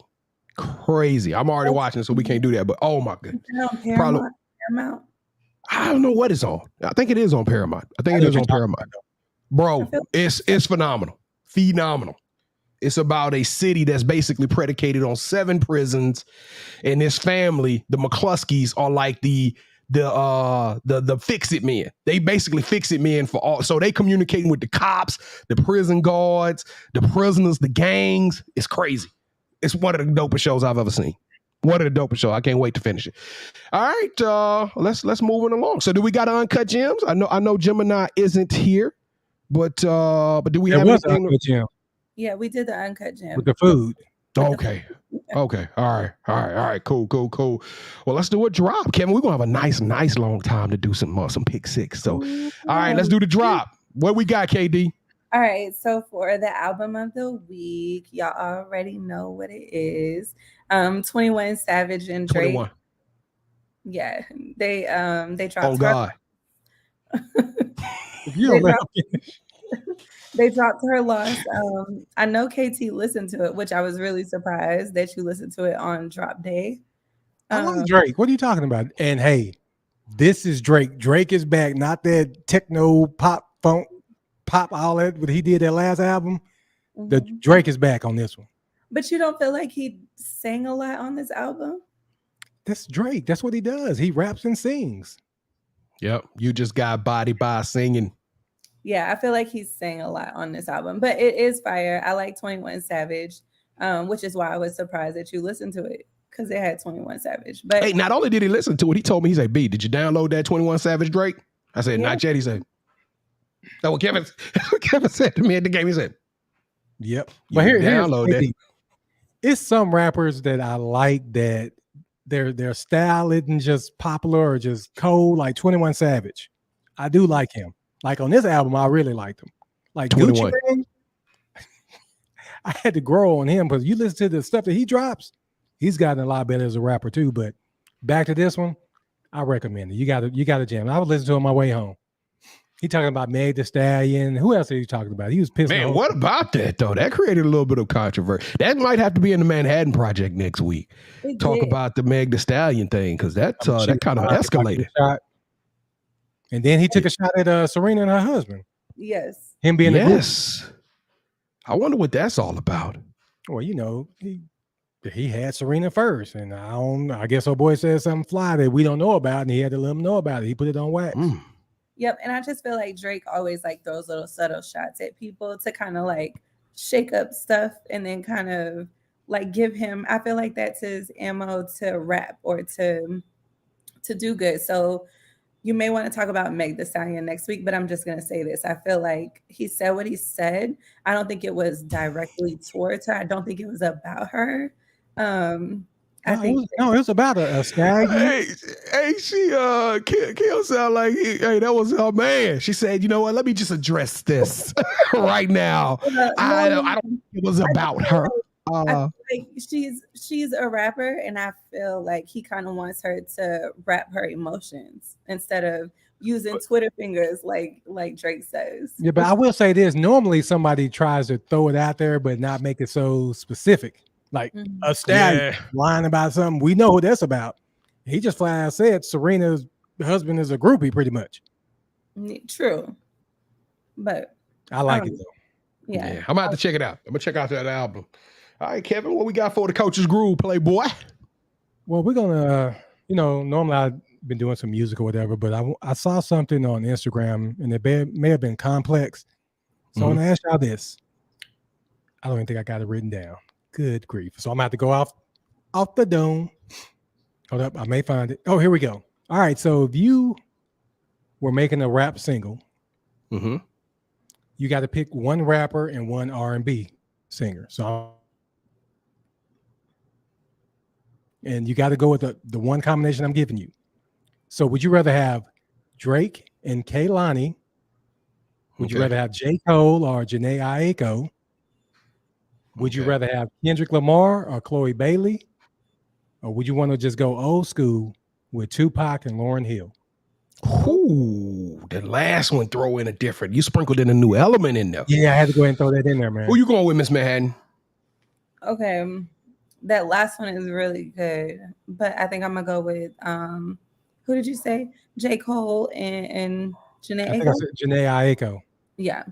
I'm already watching it, so we can't do that. But oh my goodness, Paramount. I don't know what it's on. I think it is on Paramount. Bro, it's phenomenal. Phenomenal. It's about a city that's basically predicated on 7 prisons, and this family, the McCluskeys, are like the fix-it men. They basically fix-it men for all. So they communicating with the cops, the prison guards, the prisoners, the gangs. It's crazy. It's one of the dopest shows I've ever seen. One of the dopest shows. I can't wait to finish it. All right, let's move it along. So do we got Uncut Gems? I know Gemini isn't here, but do we have anything? Uncut Gem. Yeah, we did the Uncut Gem with the food. Okay. Okay. All right. Cool. Well, let's do a drop, Kevin. We're gonna have a nice long time to do some pick six. So, all right, let's do the drop. What we got, KD? All right. So for the album of the week, y'all already know what it is. 21 Savage and Drake. 21. Yeah, they dropped. Oh God. They dropped her loss. I know KT listened to it, which I was really surprised that you listened to it on drop day. I love Drake. What are you talking about? And hey, this is Drake. Drake is back. Not that techno pop funk pop all that what he did that last album. Mm-hmm. The Drake is back on this one. But you don't feel like he sang a lot on this album? That's Drake. That's what he does. He raps and sings. Yep. You just got body by singing. Yeah, I feel like he's sang a lot on this album, but it is fire. I like 21 Savage, which is why I was surprised that you listened to it because it had 21 Savage. But hey, not only did he listen to it, he told me, he said, B, did you download that 21 Savage Drake? I said, not yet. He said, that's what Kevin said to me at the game. He said, yep. But here's that. It's some rappers that I like that their style isn't just popular or just cold, like 21 Savage. I do like him. Like on this album, I really liked him. Like 21. Gucci Mane, I had to grow on him because you listen to the stuff that he drops, he's gotten a lot better as a rapper too. But back to this one, I recommend it. You got to jam. I was listening to it on my way home. He talking about Meg Thee Stallion. Who else are you talking about? He was pissed. Man, what about that though? That created a little bit of controversy. That might have to be in the Manhattan Project next week. Talk about the Meg Thee Stallion thing because that kind of escalated. And then he took a shot at Serena and her husband. Yes. Him being I wonder what that's all about. Well, you know, he had Serena first, and I guess our boy said something fly that we don't know about, and he had to let him know about it. He put it on wax. Yep, and I just feel like Drake always like throws little subtle shots at people to kind of like shake up stuff and then kind of like give him. I feel like that's his ammo to rap or to do good. So you may want to talk about Meg Thee Stallion next week, but I'm just going to say this. I feel like he said what he said. I don't think it was directly towards her. I don't think it was about her. I think it was about a stag. Hey, she Kill sound like that was her man. She said, you know what? Let me just address this right now. I don't think it was about her. I feel like she's a rapper, and I feel like he kind of wants her to rap her emotions instead of using Twitter fingers like Drake says. Yeah, but I will say this: normally somebody tries to throw it out there, but not make it so specific. Like a stallion lying about something, we know who that's about. He just flat out said Serena's husband is a groupie, pretty much. True, but I like it though. Yeah, I'm about to check it out. I'm gonna check out that album. All right, Kevin, what we got for the Coach's Groove, Playboy? Well, we're gonna, normally I've been doing some music or whatever, but I saw something on Instagram, and it may have been complex. So I'm gonna ask y'all this. I don't even think I got it written down. Good grief! So I'm gonna have to go off the dome. Hold up, I may find it. Oh, here we go. All right, so if you were making a rap single, you got to pick one rapper and one R&B singer. And you got to go with the one combination I'm giving you. So would you rather have Drake and Kehlani? Would you rather have J. Cole or Jhené Aiko? Would you rather have Kendrick Lamar or Chloe Bailey? Or would you want to just go old school with Tupac and Lauryn Hill? Ooh, the last one throw in a different. You sprinkled in a new element in there. Yeah, I had to go ahead and throw that in there, man. Who you going with, Miss Manhattan? Okay, that last one is really good, but I think I'm gonna go with who did you say? J. Cole and Jhené Aiko? I said Jhené Aiko. Yeah.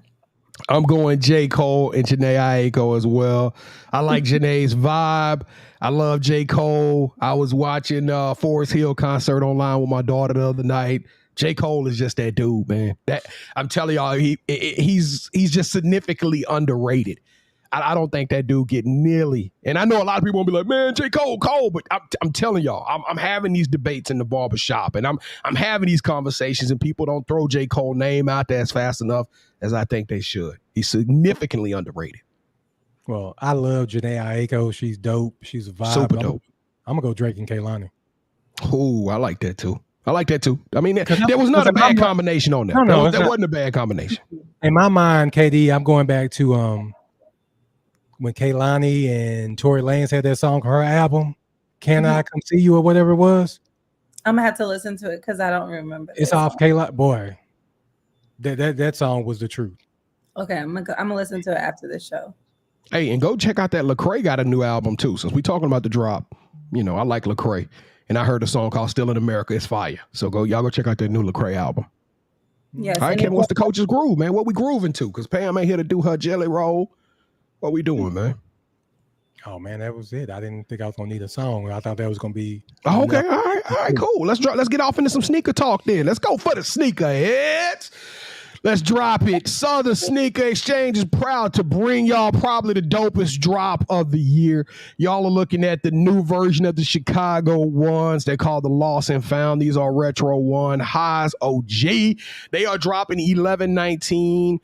I'm going J. Cole and Jhené Aiko as well. I like Jhené's vibe. I love J. Cole. I was watching Forest Hill concert online with my daughter the other night. J. Cole is just that dude, man. That I'm telling y'all, he's just significantly underrated. I don't think that dude get nearly. And I know a lot of people will be like, man, J. Cole, but I'm telling y'all, I'm having these debates in the barbershop, and I'm having these conversations, and people don't throw J. Cole name out there as fast enough as I think they should. He's significantly underrated. Well, I love Jhené Aiko. She's dope. She's a vibe. Super dope. I'm gonna go Drake and Kehlani. Ooh, I like that too. I mean, there was not a bad combination on that. No, that wasn't a bad combination. In my mind, KD, I'm going back to when Kehlani and Tory Lanez had that song, her album, Can I Come See You or whatever it was. I'm gonna have to listen to it because I don't remember. It's off Kehlani. Boy, that song was the truth. Okay, I'm gonna listen to it after the show. Hey, and go check out that Lecrae got a new album too. Since we talking about the drop, I like Lecrae, and I heard a song called "Still in America." It's fire. So y'all go check out that new Lecrae album. Yes. All right, Kevin, what's the coach's groove, man? What we grooving to? Because Pam ain't here to do her jelly roll. What we doing, man? Oh man, that was it. I didn't think I was gonna need a song. I thought that was gonna be. Oh, okay, all right, cool. Let's get off into some sneaker talk then. Let's go for the sneaker heads. Let's drop it. Southern Sneaker Exchange is proud to bring y'all probably the dopest drop of the year. Y'all are looking at the new version of the Chicago ones. They're called the Lost and Found. These are Retro One Highs OG. They are dropping 11/19.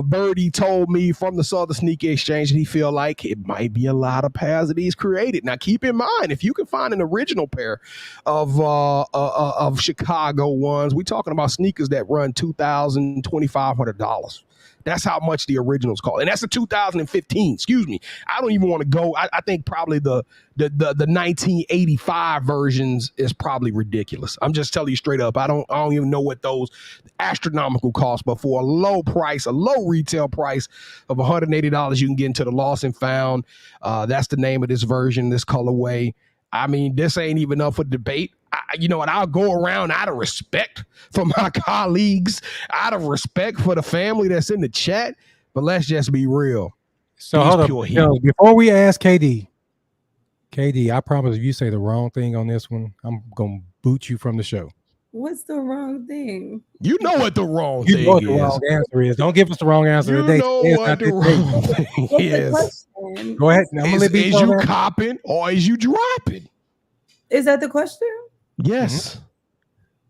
Birdie told me from the Southern Sneaker Exchange that he feel like it might be a lot of pairs of these created. Now, keep in mind, if you can find an original pair of Chicago ones, we're talking about sneakers that run $2,000, $2,500. That's how much the originals cost. And that's a 2015, excuse me. I don't even want to go. I think probably the 1985 versions is probably ridiculous. I'm just telling you straight up. I don't even know what those astronomical cost, but for a low retail price of $180, you can get into the Lost and Found. That's the name of this version, this colorway. I mean, this ain't even up for debate. You know what? I'll go around out of respect for my colleagues, out of respect for the family that's in the chat. But let's just be real. So hold up. Before we ask KD, I promise if you say the wrong thing on this one, I'm going to boot you from the show. What's the wrong thing? You know what the wrong thing is. You know what the wrong answer is. Don't give us the wrong answer you today. You know what the wrong thing is. Go ahead. Is you copping or is you dropping? Is that the question? Yes.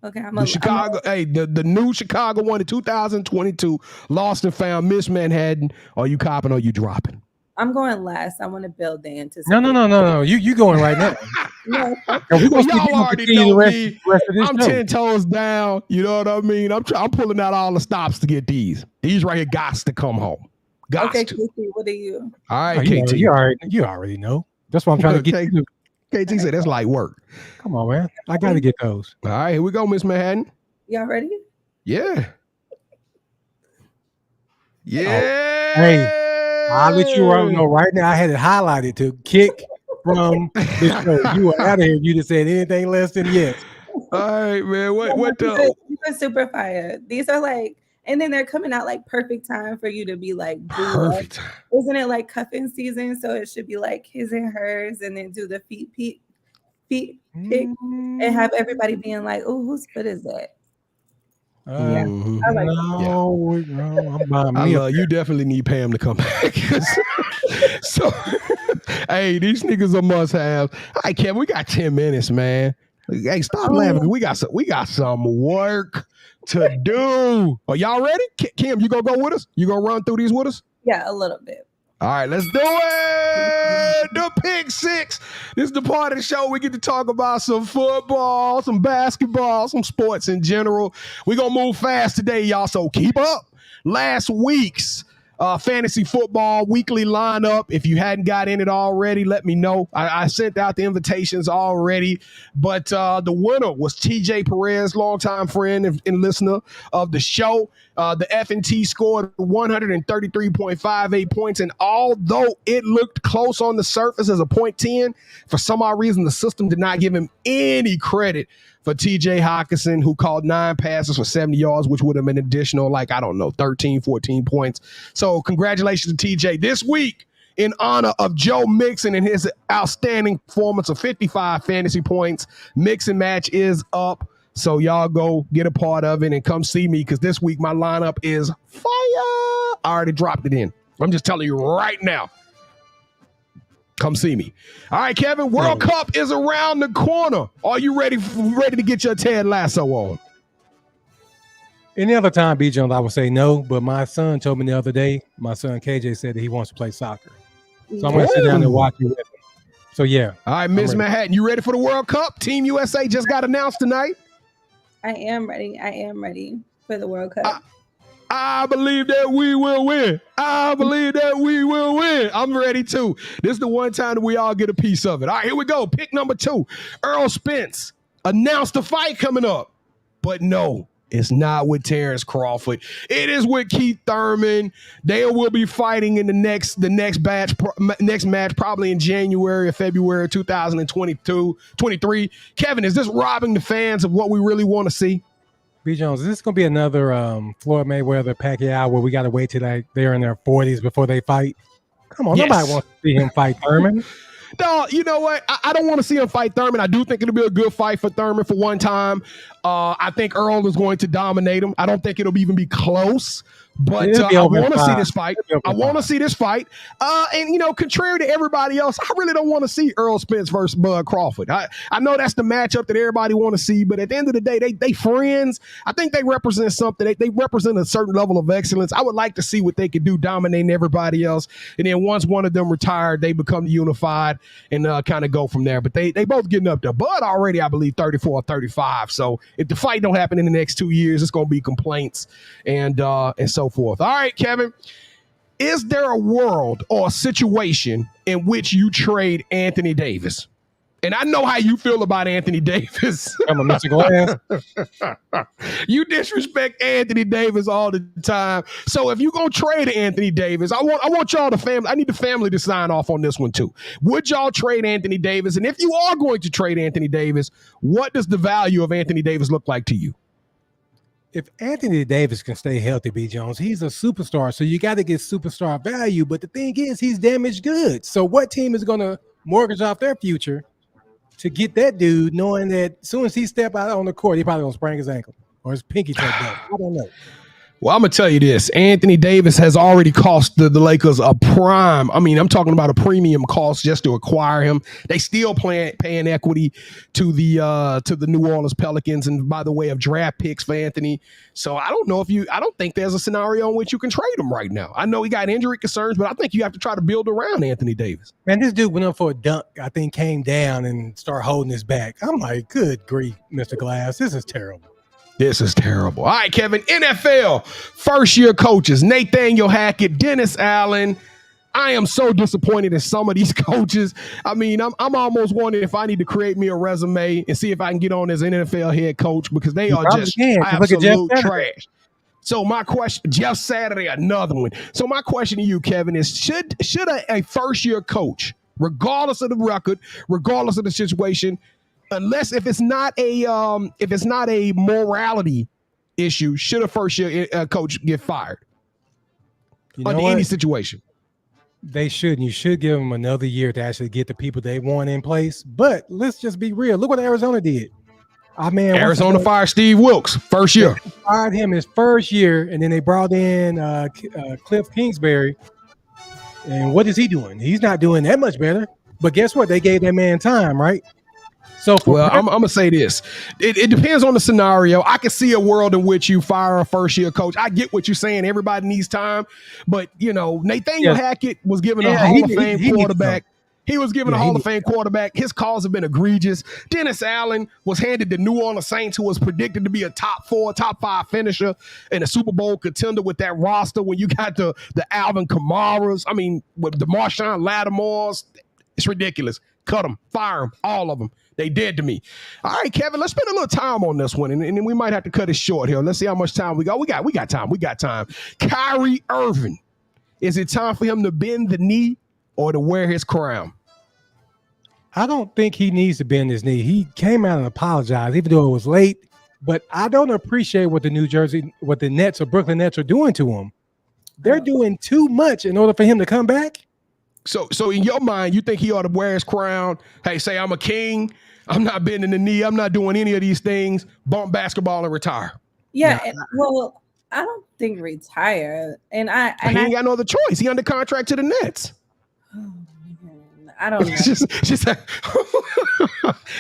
Okay, the new Chicago one in 2022, Lost and Found, Miss Manhattan. Are you copping or you dropping? I'm going last. I want to build the anticipation. No. You going right now. No, y'all already know me. I'm 10 toes down. You know what I mean? I'm pulling out all the stops to get these. These right here gots to come home. Okay, KT, what are you? All right, KT. You already know. That's what I'm trying to get you. KT said that's light work. Come on, man. I got to get those. All right, here we go, Miss Manhattan. Y'all ready? Yeah. Yeah. Oh, hey, I'll let you know right now. I had it highlighted to kick from this show. You were out of here. You just said anything less than yes. All right, man. What the? These are super fire. These are like, and then they're coming out like perfect time for you to be like, perfect time. Isn't it like cuffing season? So it should be like his and hers, and then do the feet pick, and have everybody being like, oh, whose foot is that? I like you definitely need Pam to come back. So, hey, these niggas are must have. All right, Kevin, we got 10 minutes, man. Hey, stop laughing. We got some work to do. Are y'all ready? Kim, you gonna go with us? You gonna run through these with us? Yeah, a little bit. All right, let's do it. The Pick Six. This is the part of the show we get to talk about some football, some basketball, some sports in general. We're going to move fast today, y'all, so keep up. Last week's fantasy football weekly lineup. If you hadn't got in it already, let me know. I sent out the invitations already, but the winner was TJ Perez, longtime friend and listener of the show. The F&T scored 133.58 points, and although it looked close on the surface as a .10, for some odd reason the system did not give him any credit for TJ Hawkinson, who caught 9 passes for 70 yards, which would have been additional, 13, 14 points. So congratulations to TJ. This week, in honor of Joe Mixon and his outstanding performance of 55 fantasy points, Mix and Match is up. So y'all go get a part of it and come see me, because this week my lineup is fire. I already dropped it in. I'm just telling you right now. Come see me. All right, Kevin, World Cup is around the corner. Are you ready to get your Ted Lasso on? Any other time, B. Jones, I would say no, but my son told me the other day, my son KJ said that he wants to play soccer. So I'm going to sit down and watch it with him. So, yeah. All right, Miss Manhattan, you ready for the World Cup? Team USA just got announced tonight. I am ready. I am ready for the World Cup. I believe that we will win. I believe that we will win. I'm ready too. This is the one time that we all get a piece of it. All right, here we go. Pick number 2. Errol Spence announced a fight coming up. But no, it's not with Terrence Crawford. It is with Keith Thurman. They will be fighting in the next match, probably in January or February 2023. Kevin, is this robbing the fans of what we really want to see? B. Jones, is this going to be another Floyd Mayweather Pacquiao where we got to wait till they're in their 40s before they fight? Come on, Nobody wants to see him fight Thurman. No, you know what? I don't want to see him fight Thurman. I do think it'll be a good fight for Thurman for one time. I think Earl is going to dominate him. I don't think it'll even be close. But I want to see this fight. I want to see this fight. And, contrary to everybody else, I really don't want to see Errol Spence versus Bud Crawford. I know that's the matchup that everybody want to see, but at the end of the day, they friends. I think they represent something. They represent a certain level of excellence. I would like to see what they could do dominating everybody else. And then once one of them retired, they become unified and kind of go from there. But they both getting up there. Bud already, I believe, 34 or 35. So if the fight don't happen in the next 2 years, it's going to be complaints and so forth. All right, Kevin, is there a world or a situation in which you trade Anthony Davis? And I know how you feel about Anthony Davis. I'm a Mr. Glass. You disrespect Anthony Davis all the time. So if you're going to trade Anthony Davis, I want y'all I need the family to sign off on this one too. Would y'all trade Anthony Davis? And if you are going to trade Anthony Davis, what does the value of Anthony Davis look like to you? If Anthony Davis can stay healthy, B. Jones, he's a superstar. So you got to get superstar value. But the thing is, he's damaged goods. So what team is going to mortgage off their future to get that dude, knowing that as soon as he step out on the court, he probably going to sprain his ankle or his pinky toe down? I don't know. Well, I'm going to tell you this. Anthony Davis has already cost the Lakers a prime. I mean, I'm talking about a premium cost just to acquire him. They still paying equity to the New Orleans Pelicans, and by the way of draft picks for Anthony. So I don't think there's a scenario in which you can trade him right now. I know he got injury concerns, but I think you have to try to build around Anthony Davis. Man, this dude went up for a dunk, I think came down and started holding his back. I'm like, good grief, Mr. Glass. This is terrible. This is terrible. All right, Kevin. NFL first-year coaches, Nathaniel Hackett, Dennis Allen. I am so disappointed in some of these coaches. I mean, I'm almost wondering if I need to create me a resume and see if I can get on as an NFL head coach, because they are just absolute trash. So my question, Jeff Saturday, another one. So my question to you, Kevin, is should a first-year coach, regardless of the record, regardless of the situation, unless if it's not a morality issue, should a first year coach get fired under any situation? They shouldn't. You should give them another year to actually get the people they want in place. But let's just be real. Look what Arizona did. Arizona fired Steve Wilkes first year. They fired him his first year, and then they brought in Cliff Kingsbury. And what is he doing? He's not doing that much better. But guess what? They gave that man time, right? I'm going to say this. It depends on the scenario. I can see a world in which you fire a first-year coach. I get what you're saying. Everybody needs time. But, Nathaniel Hackett was given a Hall of Fame quarterback. He was given a Hall of Fame quarterback. His calls have been egregious. Dennis Allen was handed the New Orleans Saints, who was predicted to be a top 4, top 5 finisher and a Super Bowl contender with that roster when you got the Alvin Kamaras. I mean, with the Marshawn Lattimores. It's ridiculous. Cut them. Fire them. All of them. They dead to me. All right, Kevin, let's spend a little time on this one, and then we might have to cut it short here. Let's see how much time we got. We got time. We got time. Kyrie Irving. Is it time for him to bend the knee or to wear his crown? I don't think he needs to bend his knee. He came out and apologized, even though it was late. But I don't appreciate what the Nets or Brooklyn Nets are doing to him. They're doing too much in order for him to come back. So in your mind, you think he ought to wear his crown? Hey, say I'm a king. I'm not bending the knee. I'm not doing any of these things. Bump basketball and retire. Yeah. Well, I don't think retire. And he ain't got no other choice. He under contract to the Nets. I don't know.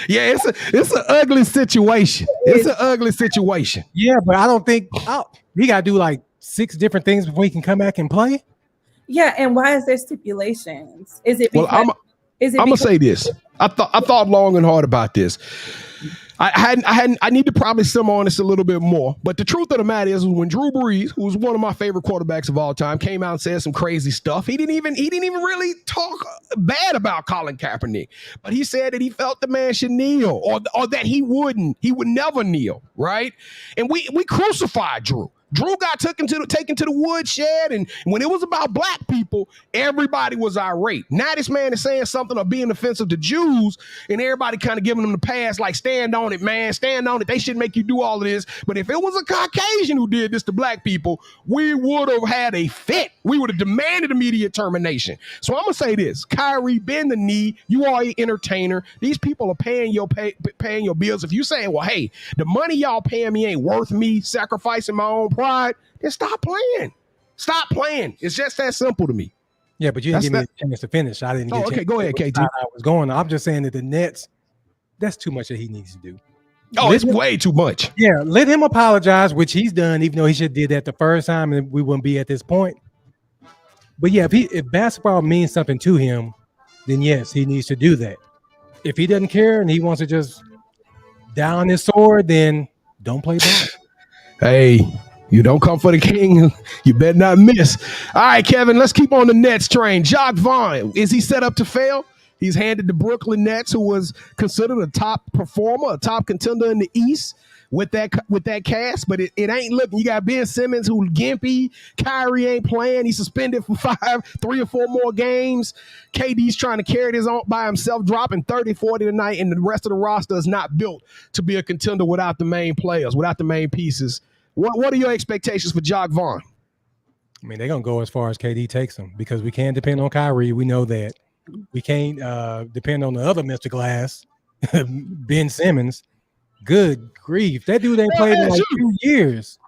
Yeah, it's an ugly situation. It's an ugly situation. Yeah, but I don't think he got to do like 6 different things before he can come back and play. Yeah, and why is there stipulations? Is it because? Well, I'm gonna say this. I thought long and hard about this. I need to probably simmer on this a little bit more. But the truth of the matter is, when Drew Brees, who's one of my favorite quarterbacks of all time, came out and said some crazy stuff, he didn't even really talk bad about Colin Kaepernick. But he said that he felt the man should kneel, or that he would never kneel, right? And we crucified Drew. Drew got taken to the woodshed, and when it was about black people, everybody was irate. Now this man is saying something or being offensive to Jews, and everybody kind of giving him the pass, like, stand on it, man, stand on it. They shouldn't make you do all of this. But if it was a Caucasian who did this to black people, we would have had a fit. We would have demanded immediate termination. So I'm gonna say this: Kyrie, bend the knee. You are an entertainer. These people are paying your bills. If you saying, well, hey, the money y'all paying me ain't worth me sacrificing my own pride, then stop playing. Stop playing. It's just that simple to me. Yeah, but you didn't give me a chance to finish. I didn't get a chance. Okay, go ahead, KT. I was going. I'm just saying that the Nets, that's too much that he needs to do. Oh, it's way too much. Yeah, let him apologize, which he's done, even though he should have did that the first time and we wouldn't be at this point. But yeah, if basketball means something to him, then yes, he needs to do that. If he doesn't care and he wants to just down his sword, then don't play ball. Hey, you don't come for the king, you better not miss. All right, Kevin, let's keep on the Nets train. Jacque Vaughn, is he set up to fail? He's handed the Brooklyn Nets, who was considered a top performer, a top contender in the East with that cast, but it ain't looking. You got Ben Simmons, who gimpy. Kyrie ain't playing. He's suspended for 3 or 4 more games. KD's trying to carry this on by himself, dropping 30, 40 tonight, and the rest of the roster is not built to be a contender without the main players, without the main pieces. What are your expectations for Jacque Vaughn? I mean, they're going to go as far as KD takes them because we can't depend on Kyrie. We know that. We can't depend on the other Mr. Glass, Ben Simmons. Good grief. That dude ain't played in like 2 years.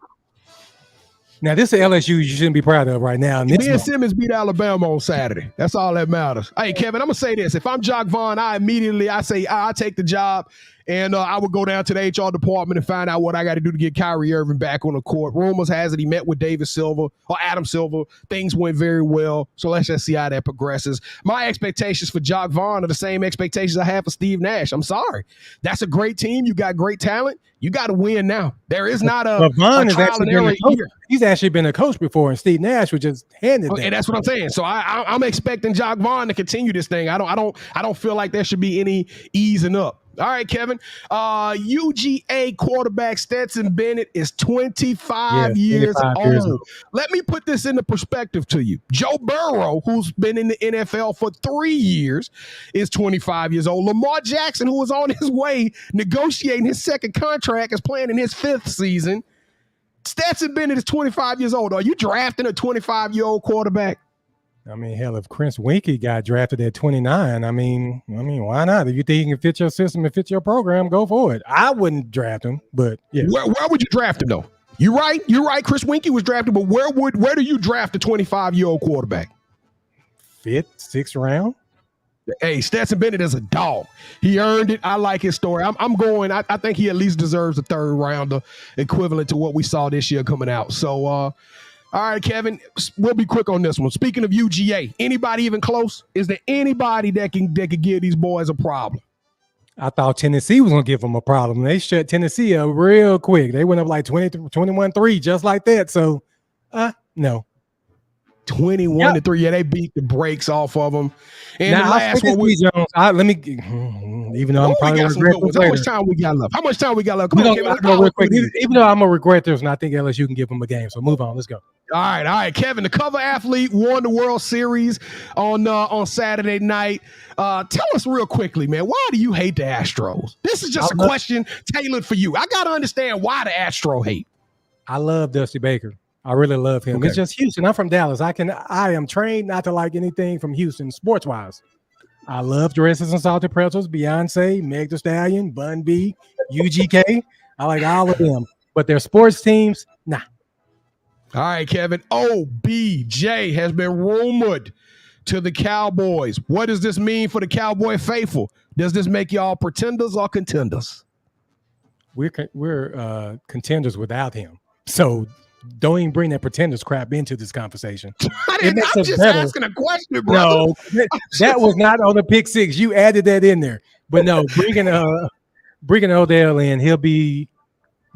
Now, this is LSU you shouldn't be proud of right now. Ben Simmons beat Alabama on Saturday. That's all that matters. Hey, Kevin, I'm going to say this. If I'm Jacque Vaughn, I say I take the job, and I would go down to the HR department and find out what I got to do to get Kyrie Irving back on the court. Rumors has it he met with Adam Silver. Things went very well, so let's just see how that progresses. My expectations for Jacque Vaughn are the same expectations I have for Steve Nash. I'm sorry. That's a great team. You got great talent. You got to win now. There is not a Vaughn has trial and error here. He's actually been a coach before, and Steve Nash was just handed that. And that's what I'm saying. So I'm expecting Jacque Vaughn to continue this thing. I don't feel like there should be any easing up. All right, Kevin. UGA quarterback Stetson Bennett is 25 years old. Let me put this into perspective to you. Joe Burrow, who's been in the NFL for 3 years, is 25 years old. Lamar Jackson, who was on his way negotiating his second contract, is playing in his 5th season. Stetson Bennett is 25 years old. Are you drafting a 25-year-old quarterback? I mean, hell, if Chris Winkie got drafted at 29, I mean, why not? If you think he can fit your system and fit your program, go for it. I wouldn't draft him, but yeah. Where would you draft him though? You're right. Chris Winkie was drafted, but where do you draft a 25-year-old quarterback? 5th, 6th round. Hey, Stetson Bennett is a dog. He earned it. I like his story. I'm going. I think he at least deserves a 3rd rounder, equivalent to what we saw this year coming out. So. All right, Kevin, we'll be quick on this one. Speaking of UGA, anybody even close? Is there anybody that can give these boys a problem? I thought Tennessee was going to give them a problem. They shut Tennessee up real quick. They went up like 21-3 just like that. So, no. 21-3. Yeah, they beat the brakes off of them. And now, the last one was Jones. Let me, even though I'm probably going to regret this later. How much time we got left? How much time we got left? Come on, Kevin, let's go real quick. Even though I'm going to regret this, and I think LSU can give them a game. So move on. Let's go. All right. Kevin, the cover athlete won the World Series on Saturday night. Tell us real quickly, man, why do you hate the Astros? This is just a question tailored for you. I got to understand why the Astro hate. I love Dusty Baker. I really love him. Okay. It's just Houston. I'm from Dallas. I am trained not to like anything from Houston sports-wise. I love dresses and salted pretzels, Beyonce, Meg Thee Stallion, Bun B, UGK. I like all of them. But their sports teams, nah. All right, Kevin. OBJ has been rumored to the Cowboys. What does this mean for the Cowboy faithful? Does this make y'all pretenders or contenders? We're contenders without him. So don't even bring that pretenders crap into this conversation. I'm just asking a question, bro. No, that was not on the pick six. You added that in there. But no, bringing Odell in, he'll be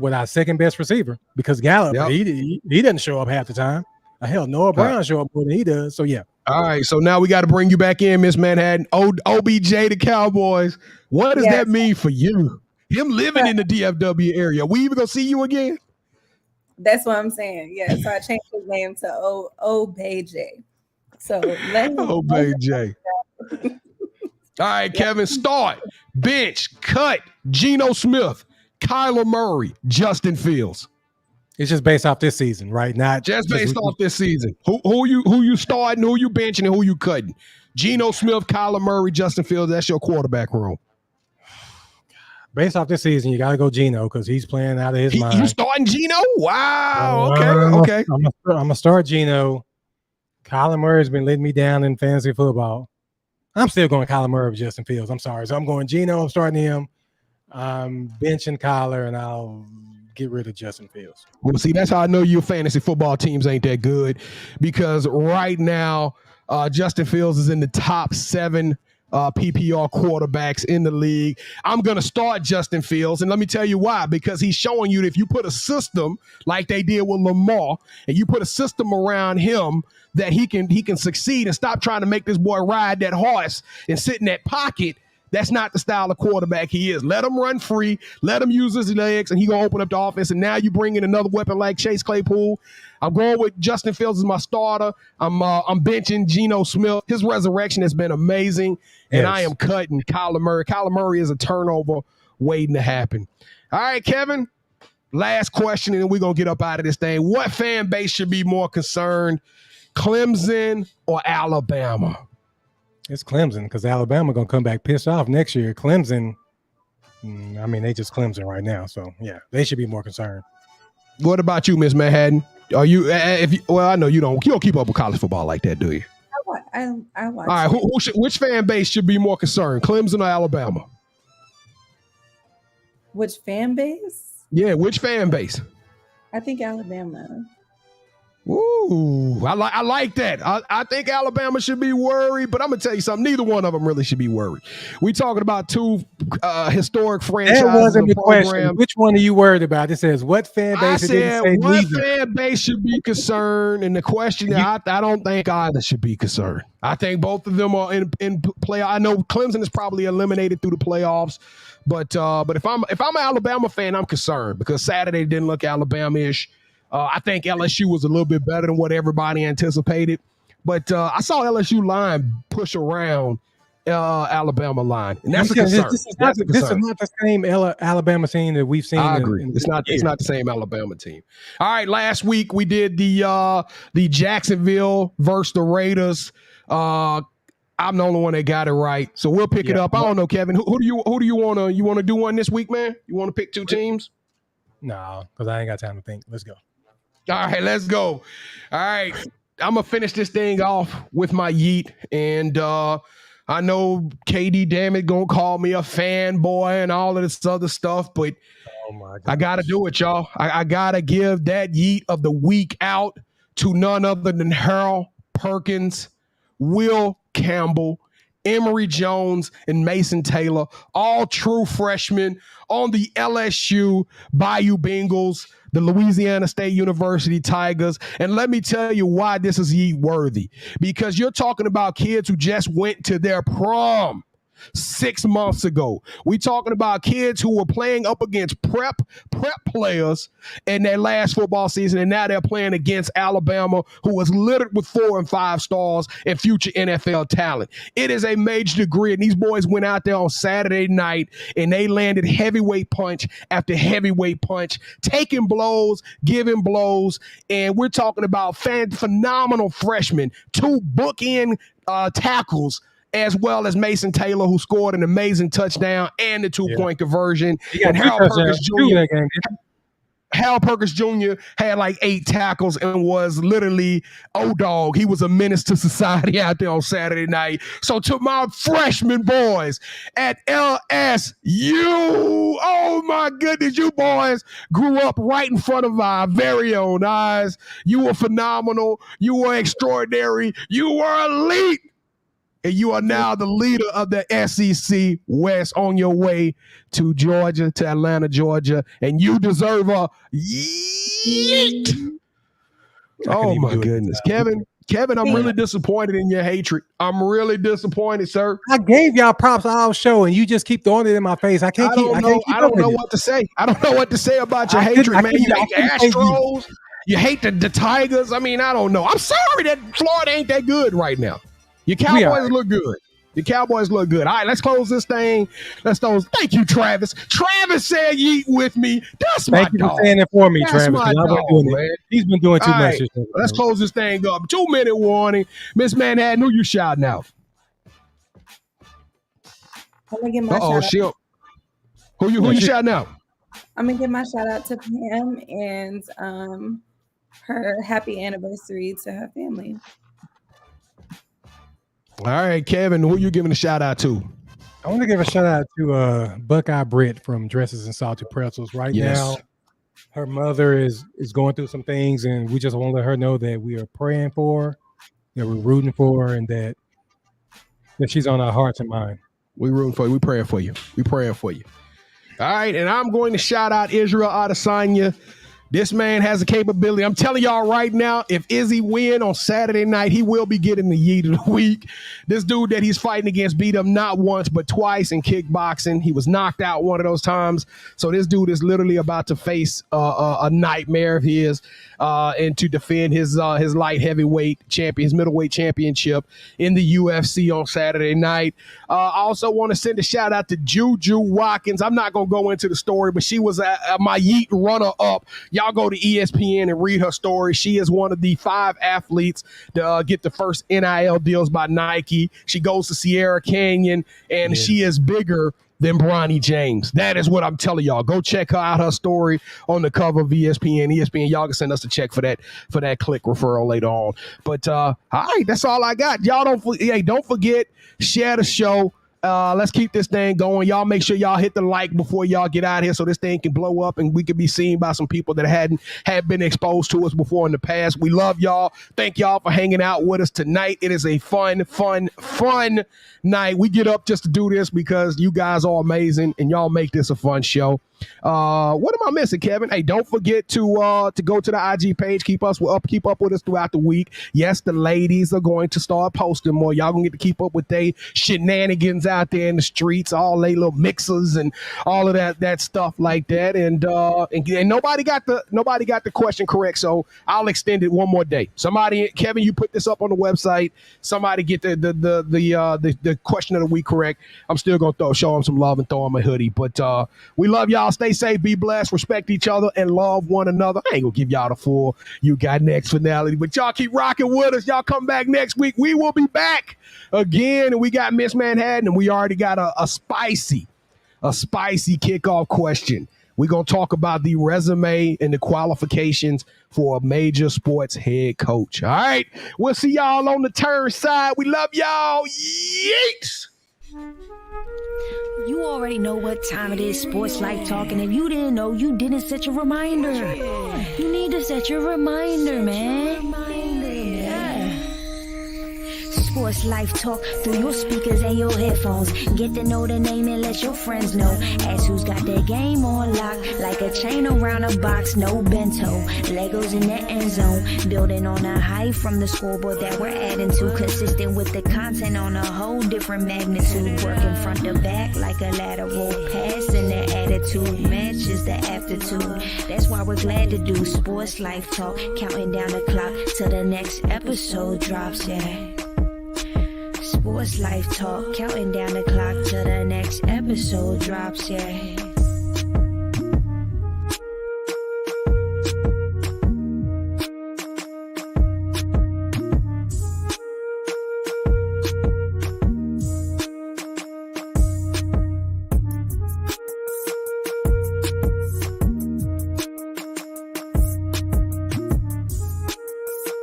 our second best receiver because Gallup, he doesn't show up half the time. Hell, Noah Brown show up more than he does. So yeah. All right, so now we got to bring you back in, Miss Manhattan. OBJ, the Cowboys. What does that mean for you? Him living in the DFW area. We even gonna see you again? That's what I'm saying. Yeah, so I changed his name to OBJ. So let him OBJ. All right, Kevin, start, bench, cut, Geno Smith, Kyler Murray, Justin Fields. It's just based off this season, right? Not just based off this season. Who you starting, who you benching, and who you cutting? Geno Smith, Kyler Murray, Justin Fields. That's your quarterback room. Based off this season, you got to go Geno because he's playing out of his mind. You starting Geno? Wow. Okay. I'm gonna start Geno. Kyler Murray's been letting me down in fantasy football. I'm still going Kyler Murray with Justin Fields. I'm sorry. So I'm going Geno. I'm starting him. I'm benching Kyler, and I'll get rid of Justin Fields. Well, see, that's how I know your fantasy football teams ain't that good because right now, Justin Fields is in the top 7 PPR quarterbacks in the league. I'm going to start Justin Fields, and let me tell you why. Because he's showing you that if you put a system like they did with Lamar, and you put a system around him that he can succeed and stop trying to make this boy ride that horse and sit in that pocket. That's not the style of quarterback he is. Let him run free. Let him use his legs, and he's going to open up the offense. And now you bring in another weapon like Chase Claypool. I'm going with Justin Fields as my starter. I'm benching Geno Smith. His resurrection has been amazing, and I am cutting Kyler Murray. Kyler Murray is a turnover waiting to happen. All right, Kevin, last question, and then we're going to get up out of this thing. What fan base should be more concerned, Clemson or Alabama? It's Clemson because Alabama going to come back pissed off next year. Clemson, I mean, they just Clemson right now. So, yeah, they should be more concerned. What about you, Miss Manhattan? Are you? Well, I know you don't keep up with college football like that, do you? I watch. All right, which fan base should be more concerned, Clemson or Alabama? Which fan base? Yeah, which fan base? I think Alabama. Ooh, I like that. I think Alabama should be worried, but I'm gonna tell you something. Neither one of them really should be worried. We talking about two historic franchises. That wasn't the question. Which one are you worried about? It says what fan base? I said what fan base should be concerned, and the question I don't think either should be concerned. I think both of them are in play. I know Clemson is probably eliminated through the playoffs, but if I'm an Alabama fan, I'm concerned because Saturday didn't look Alabama-ish. I think LSU was a little bit better than what everybody anticipated. But I saw LSU line push around Alabama line. And that's a concern. This is not the same Alabama team that we've seen. I agree. It's not the same Alabama team. All right, last week we did the Jacksonville versus the Raiders. I'm the only one that got it right. So we'll pick it up. I don't know, Kevin. Who do you want to do one this week, man? You want to pick two teams? No, because I ain't got time to think. Let's go. All right, let's go. All right, I'm going to finish this thing off with my yeet. And I know KD, damn it, going to call me a fanboy and all of this other stuff, but I got to do it, y'all. I got to give that yeet of the week out to none other than Harold Perkins, Will Campbell, Emory Jones, and Mason Taylor, all true freshmen on the LSU Bayou Bengals, the Louisiana State University Tigers. And let me tell you why this is Yeet worthy. Because you're talking about kids who just went to their prom 6 months ago. We talking about kids who were playing up against prep players in their last football season, and now they're playing against Alabama, who was littered with 4 and 5 stars and future NFL talent. It is a major degree, and these boys went out there on Saturday night, and they landed heavyweight punch after heavyweight punch, taking blows, giving blows, and we're talking about phenomenal freshmen, 2 bookend tackles, as well as Mason Taylor, who scored an amazing touchdown and the 2-point conversion. And Harold Perkins Jr. had like 8 tackles and was literally dog. He was a menace to society out there on Saturday night. So to my freshman boys at LSU, oh my goodness, you boys grew up right in front of our very own eyes. You were phenomenal. You were extraordinary. You were elite. And you are now the leader of the SEC West on your way to Georgia, to Atlanta, Georgia. And you deserve a yeet. Oh, my goodness. Kevin, I'm really disappointed in your hatred. I'm really disappointed, sir. I gave y'all props all show, and you just keep throwing it in my face. I don't know what to say. I don't know what to say about your hatred, man. You hate the Astros. You hate the Tigers. I mean, I don't know. I'm sorry that Florida ain't that good right now. Your Cowboys look good. Your Cowboys look good. All right, let's close this thing. Thank you, Travis. Travis said yeet with me. That's my dog. Thank you for saying it for me, Travis. He's been doing too much. Let's close this thing up. 2-minute warning. Miss Manhattan, who you shouting out? I'm going to give my shout out. Who you shouting out? I'm going to give my shout out to Pam and her happy anniversary to her family. All right, Kevin, who you giving a shout out to? I want to give a shout out to Buckeye Britt from Dresses and Salted Pretzels. Right now, her mother is going through some things, and we just want to let her know that we are praying for her, that we're rooting for her, and that she's on our hearts and mind. We rooting for you. We praying for you. We praying for you. All right, and I'm going to shout out Israel Adesanya. This man has a capability. I'm telling y'all right now, if Izzy win on Saturday night, he will be getting the yeet of the week. This dude that he's fighting against beat him not once, but twice in kickboxing. He was knocked out one of those times. So this dude is literally about to face a nightmare of his and to defend his light heavyweight champion, his middleweight championship in the UFC on Saturday night. I also want to send a shout out to Juju Watkins. I'm not going to go into the story, but she was my yeet runner-up. Y'all go to ESPN and read her story. She is one of the 5 athletes to get the first NIL deals by Nike. She goes to Sierra Canyon, and she is bigger than Bronny James. That is what I'm telling y'all. Go check her out, her story on the cover of ESPN. ESPN, y'all can send us a check for that click referral later on. But all right, that's all I got. Y'all don't forget, share the show. Let's keep this thing going. Y'all make sure y'all hit the like before y'all get out here so this thing can blow up and we can be seen by some people that had been exposed to us before in the past. We love y'all. Thank y'all for hanging out with us tonight. It is a fun night. We get up just to do this because you guys are amazing and y'all make this a fun show. What am I missing, Kevin? Hey, don't forget to go to the IG page. Keep up with us throughout the week. Yes, the ladies are going to start posting more. Y'all gonna get to keep up with they shenanigans out there in the streets, all they little mixers and all of that stuff like that. And nobody got the question correct, so I'll extend it one more day. Somebody, Kevin, you put this up on the website. Somebody get the question of the week correct. I'm still gonna show them some love and throw them a hoodie. But we love y'all. Stay safe, be blessed, respect each other, and love one another. I ain't gonna give y'all the full You Got Next finale, but y'all keep rocking with us. Y'all come back next week. We will be back again, and we got Miss Manhattan, and we already got a spicy kickoff question. We're gonna talk about the resume and the qualifications for a major sports head coach. All right, we'll see y'all on the turn side. We love y'all. Yeet! You already know what time it is, Sports Life Talk, and if you didn't know, you didn't set your reminder. You need to set your reminder, man. Yeah. Sports Sports Life Talk through your speakers and your headphones. Get to know the name and let your friends know. Ask who's got their game on lock, like a chain around a box, no bento. Legos in the end zone, building on a height from the scoreboard that we're adding to. Consistent with the content on a whole different magnitude. Working front to back like a lateral pass, and the attitude matches the aptitude. That's why we're glad to do Sports Life Talk, counting down the clock till the next episode drops, yeah. Sports Life Talk, counting down the clock till the next episode drops, yeah.